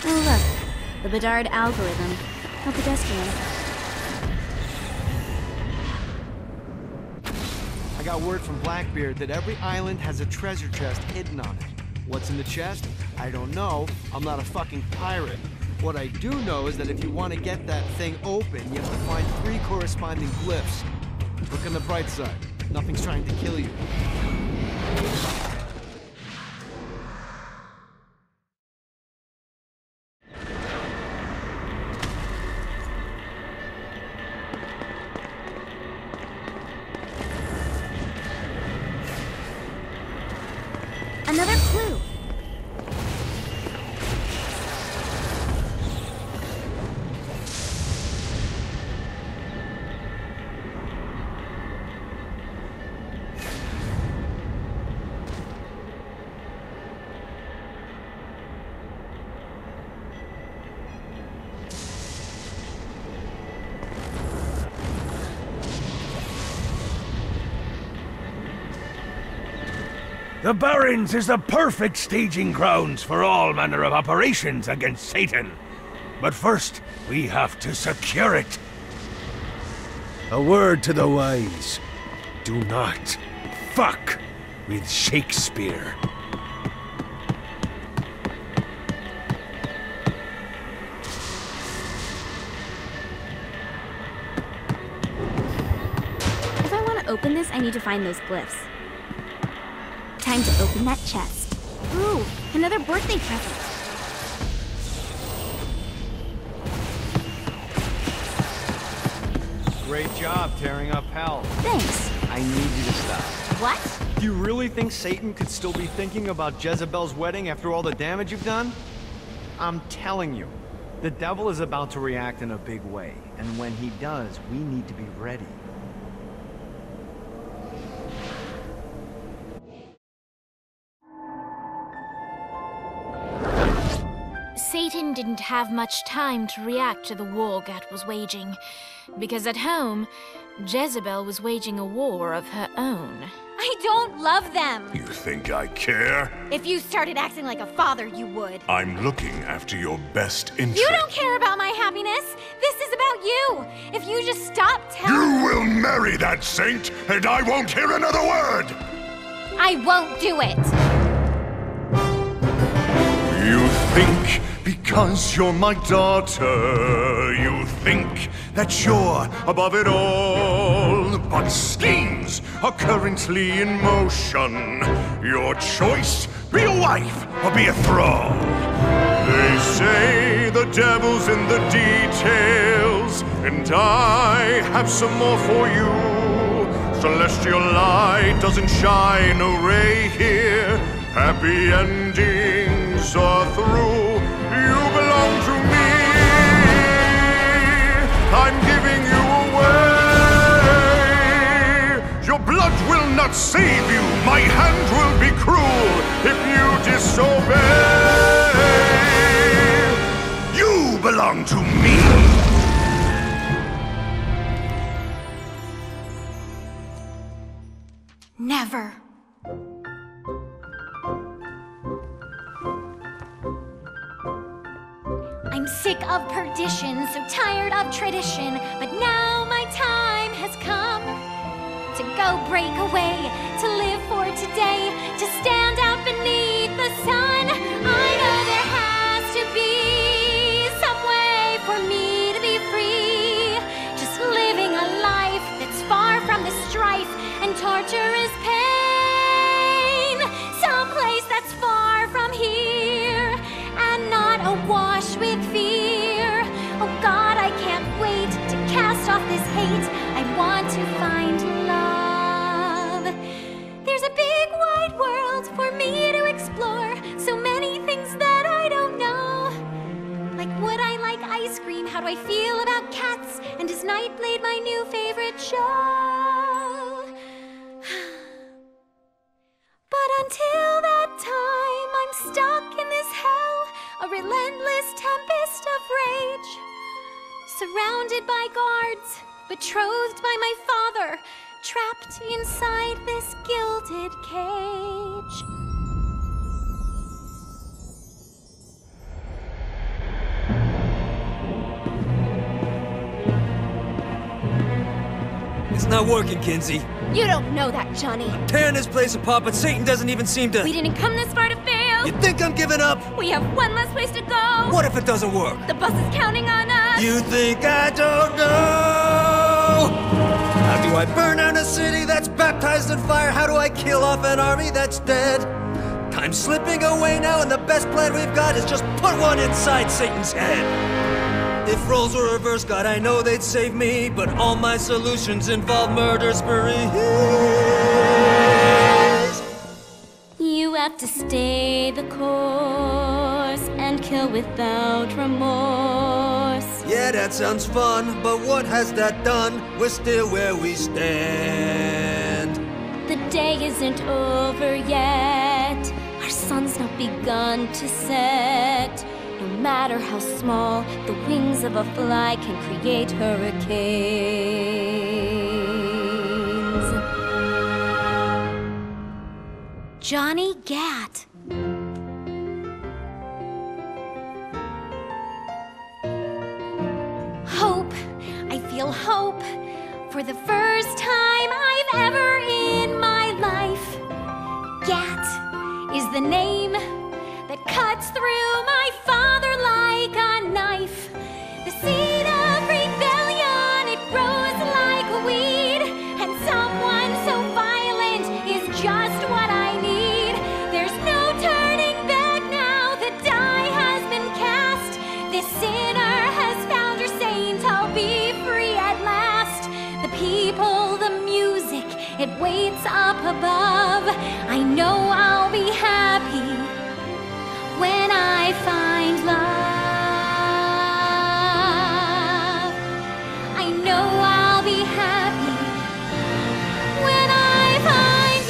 Oh look, the Bedard algorithm. How pedestrian. I got word from Blackbeard that every island has a treasure chest hidden on it. What's in the chest? I don't know. I'm not a fucking pirate. What I do know is that if you want to get that thing open, you have to find 3 corresponding glyphs. Look on the bright side. Nothing's trying to kill you. Another clue. The Barrens is the perfect staging grounds for all manner of operations against Satan. But first, we have to secure it. A word to the wise. Do not fuck with Shakespeare. If I want to open this, I need to find those glyphs. Time to open that chest. Ooh, another birthday present. Great job tearing up hell. Thanks. I need you to stop. What? Do you really think Satan could still be thinking about Jezebel's wedding after all the damage you've done? I'm telling you, the devil is about to react in a big way, and when he does, we need to be ready. Satan didn't have much time to react to the war Gat was waging, because at home, Jezebel was waging a war of her own. I I don't love them. You think I care? If you started acting like a father, you would. I'm looking after your best interest. You don't care about my happiness. This is about you. If you just stop telling... You will marry that saint, and I won't hear another word! I won't do it. You think because you're my daughter, you think that you're above it all. But schemes are currently in motion. Your choice, be a wife or be a thrall. They say the devil's in the details, and I have some more for you. Celestial light doesn't shine a ray here. Happy endings are through. You belong to me. I'm giving you away. Your blood will not save you. My hand will be cruel if you disobey. You belong to me. Never. I'm sick of perdition, so tired of tradition, but now my time has come to go break away, to live for today, to stand out beneath the sun. I know there has to be some way for me to be free, just living a life that's far from the strife and torturous pain, someplace that's far from here and not awash with fear. Oh God, I can't wait to cast off this hate. I want to find love. There's a big wide world for me to explore. So many things that I don't know. Like, would I like ice cream? How do I feel about cats? And is Nightblade my new favorite show? But until that time, I'm stuck in this hell, a relentless tempest of rage, surrounded by guards, betrothed by my father, trapped inside this gilded cage. It's not working, Kinsey. You don't know that, Johnny. Tearing this place apart, but Satan doesn't even seem to... We didn't come this far to fail. You think I'm giving up? We have one less place to go. What if it doesn't work? The bus is counting on us. You think I don't know? How do I burn down a city that's baptized in fire? How do I kill off an army that's dead? Time's slipping away now, and the best plan we've got is just put one inside Satan's head. If roles were reversed, God, I know they'd save me, but all my solutions involve murder sprees. You have to stay the course and kill without remorse. Yeah, that sounds fun, but what has that done? We're still where we stand. The day isn't over yet. Our sun's not begun to set. No matter how small, the wings of a fly can create hurricanes. Johnny Gat. Hope. I feel hope. For the first time I've ever in my life. Gat is the name that cuts through my father like a knife. The seed of rebellion, it grows like a weed, and someone so violent is just what I need. There's no turning back now, the die has been cast. This sinner has found her saint, I'll be free at last. The people, the music, it waits up above. I know I'll be happy when I find love. I know I'll be happy when I find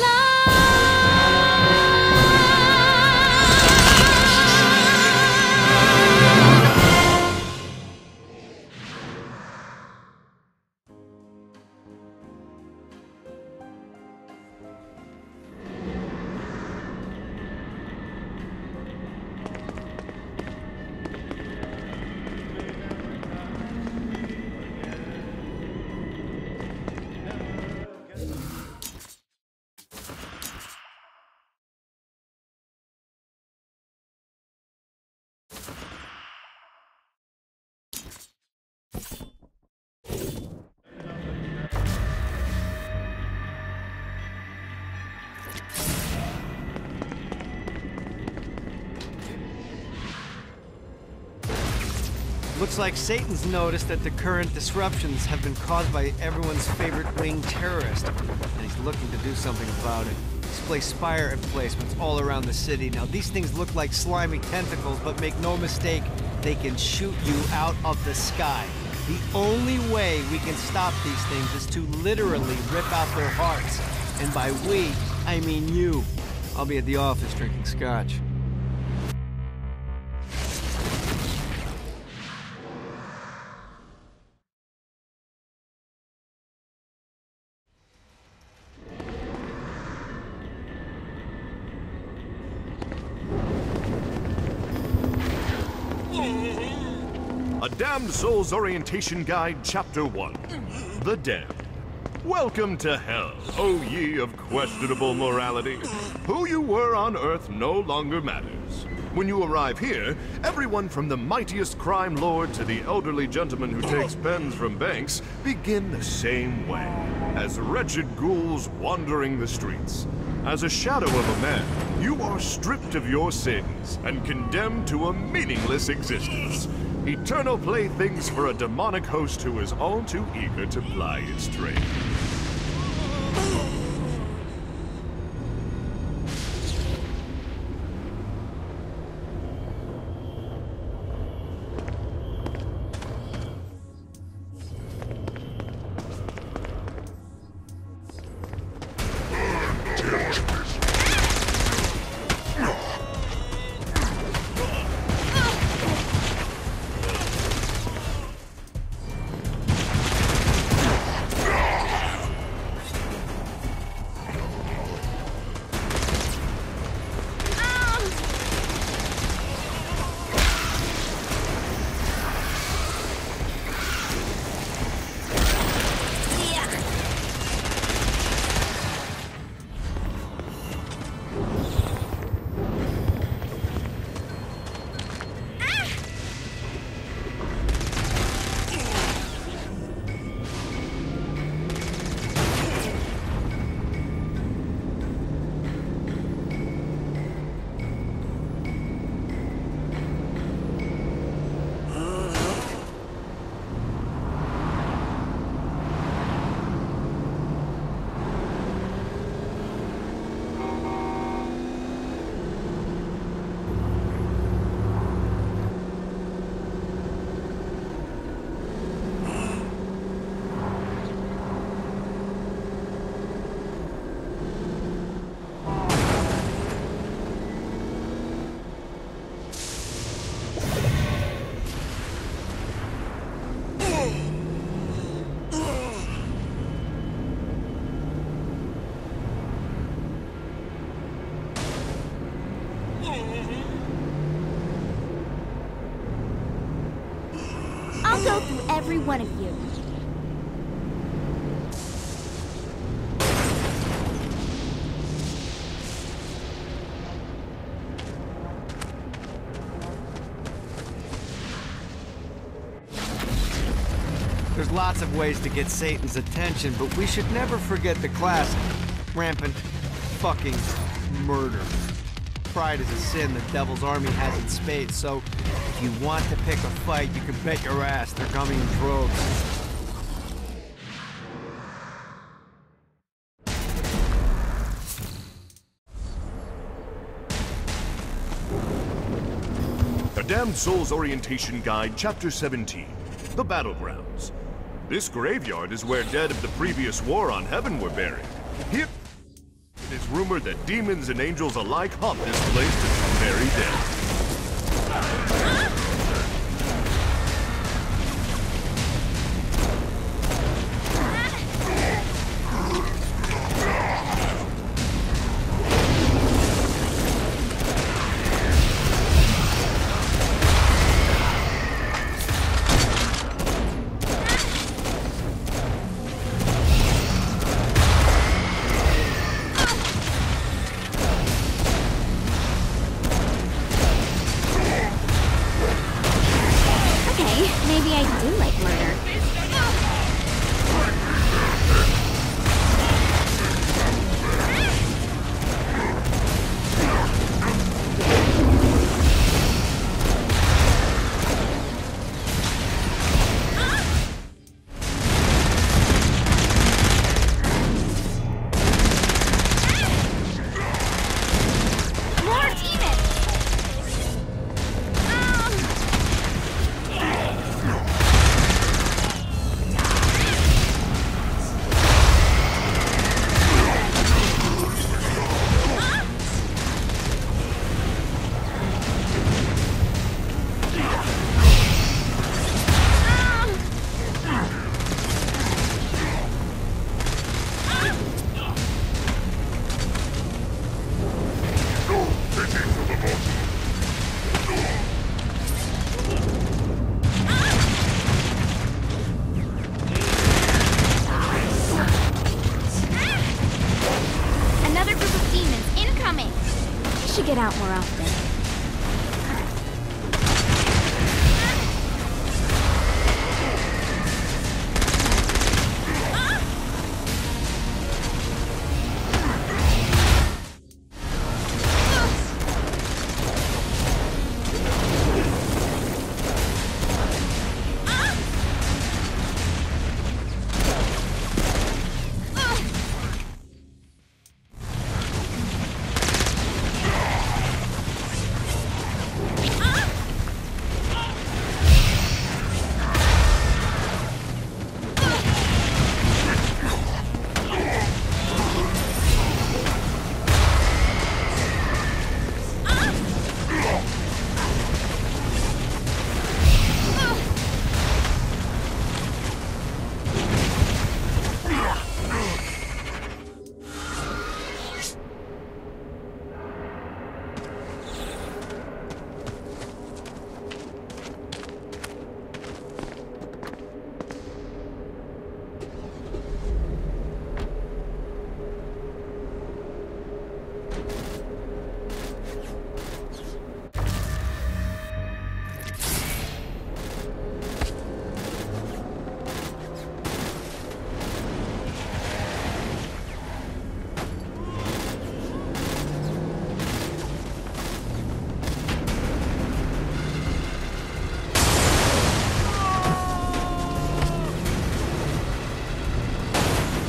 Looks like Satan's noticed that the current disruptions have been caused by everyone's favorite winged terrorist, and he's looking to do something about it. He's placed spire emplacements all around the city. Now, these things look like slimy tentacles, but make no mistake, they can shoot you out of the sky. The only way we can stop these things is to literally rip out their hearts. And by we, I mean you. I'll be at the office drinking scotch. A Damned Souls Orientation Guide, Chapter 1. The Damned. Welcome to hell, O ye of questionable morality. Who you were on Earth no longer matters. When you arrive here, everyone from the mightiest crime lord to the elderly gentleman who takes pens from banks begin the same way, as wretched ghouls wandering the streets. As a shadow of a man, you are stripped of your sins and condemned to a meaningless existence. Eternal playthings for a demonic host who is all too eager to ply its trade. I'll go through every one of you. There's lots of ways to get Satan's attention, but we should never forget the classic, rampant fucking murder. Pride is a sin the Devil's Army has in spades, so if you want to pick a fight, you can bet your ass they're coming in droves. A Damned Souls Orientation Guide, Chapter 17. The Battlegrounds. This graveyard is where dead of the previous war on Heaven were buried. Here, it is rumored that demons and angels alike haunt this place to the very dead. Maybe I do like murder.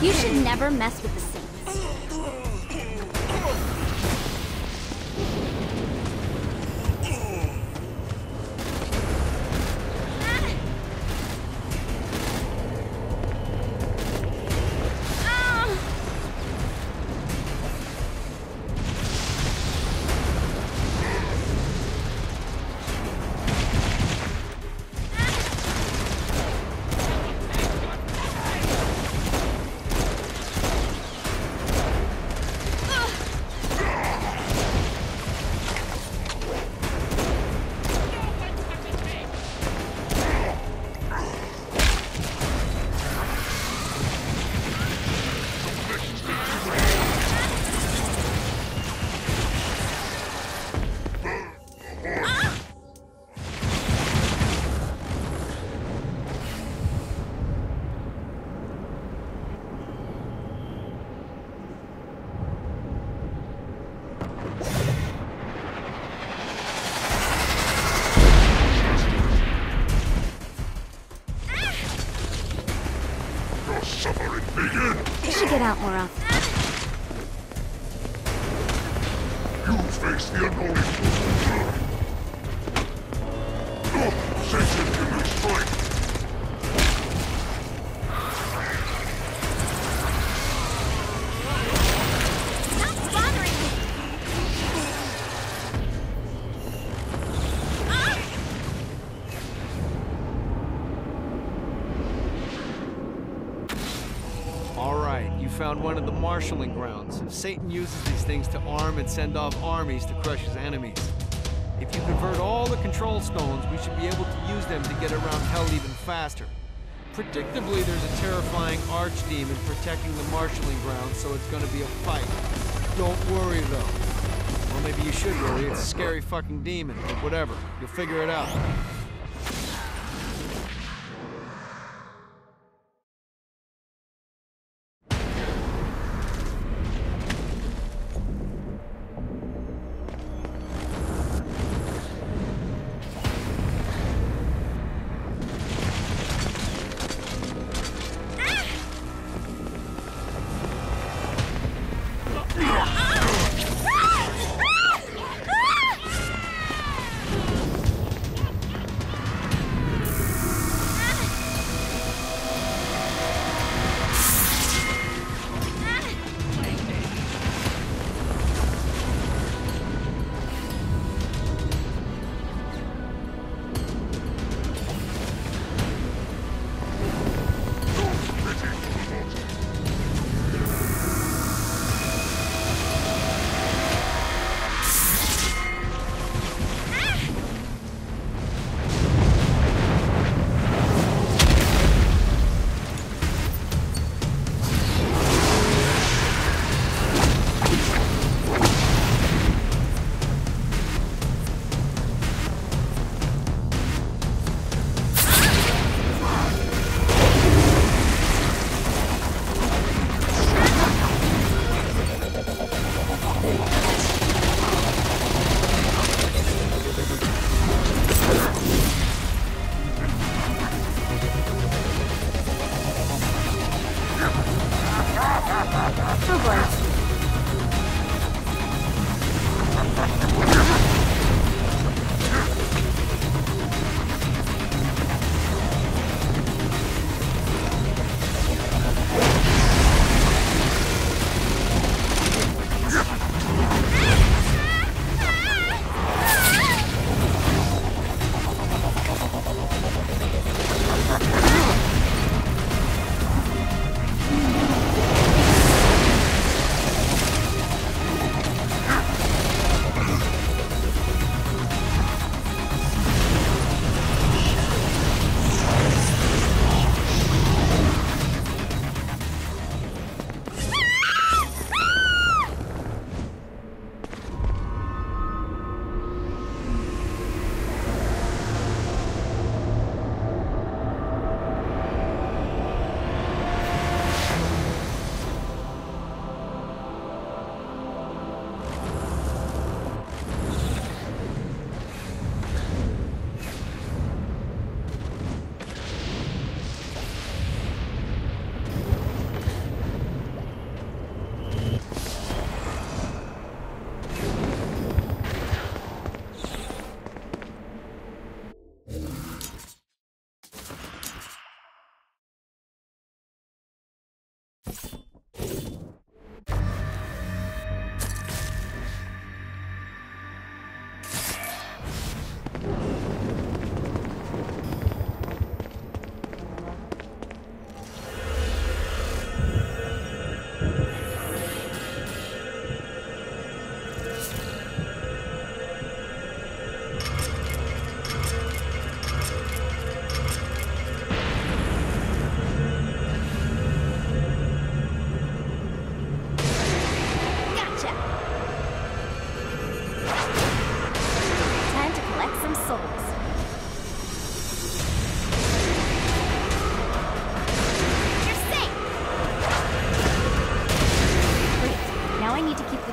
You should never mess with the Saints. You should get out more often. You face the unknown. Satan can strike. Stop bothering me! Alright, you found one of the marshalling grounds. Satan uses these things to arm and send off armies to crush his enemies. If you convert all the control stones, we should be able to use them to get around hell even faster. Predictably, there's a terrifying archdemon protecting the marshalling grounds, so it's gonna be a fight. Don't worry, though. Well, maybe you should worry. It's a scary fucking demon, but whatever. You'll figure it out.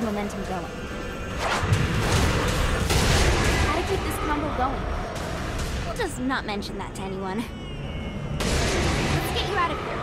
Momentum going. How to keep this combo going? We'll just not mention that to anyone. Let's get you out of here.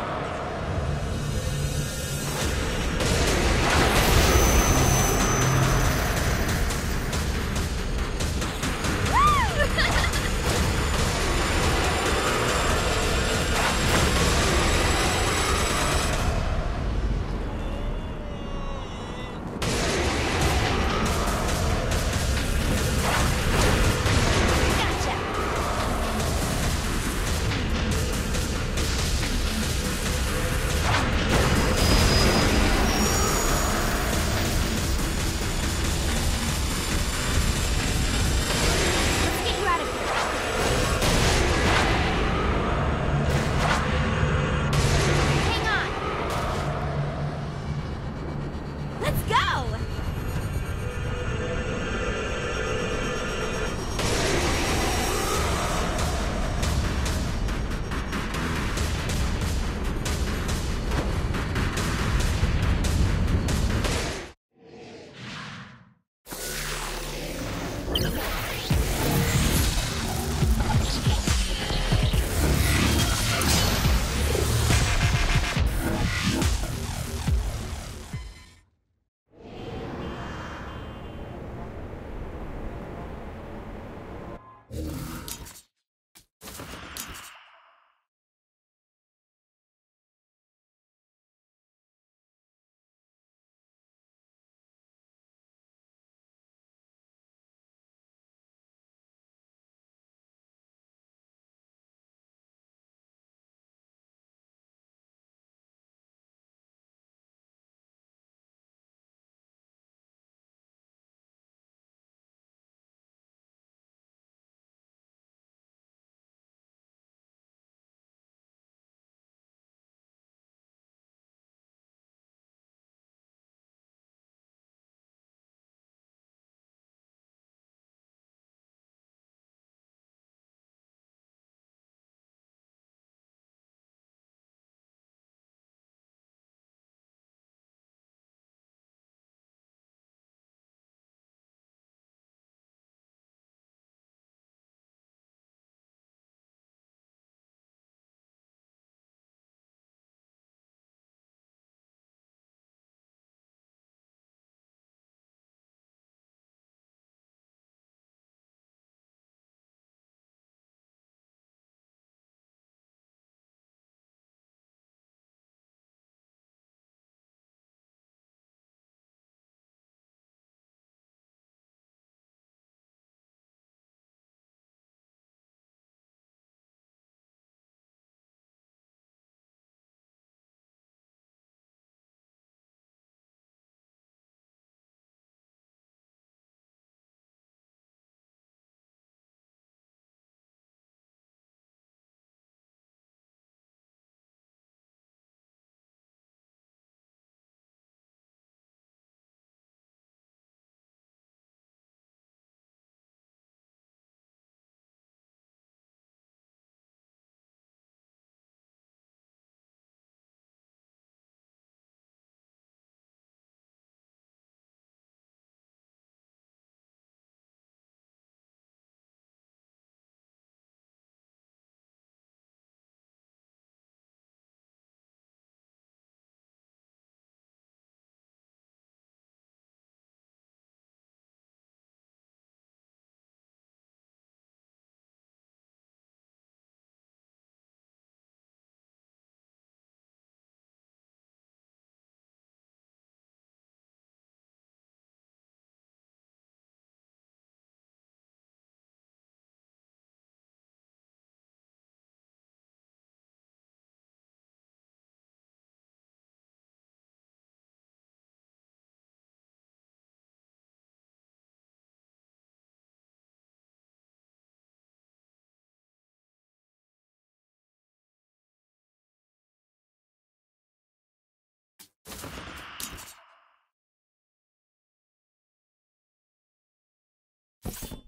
you.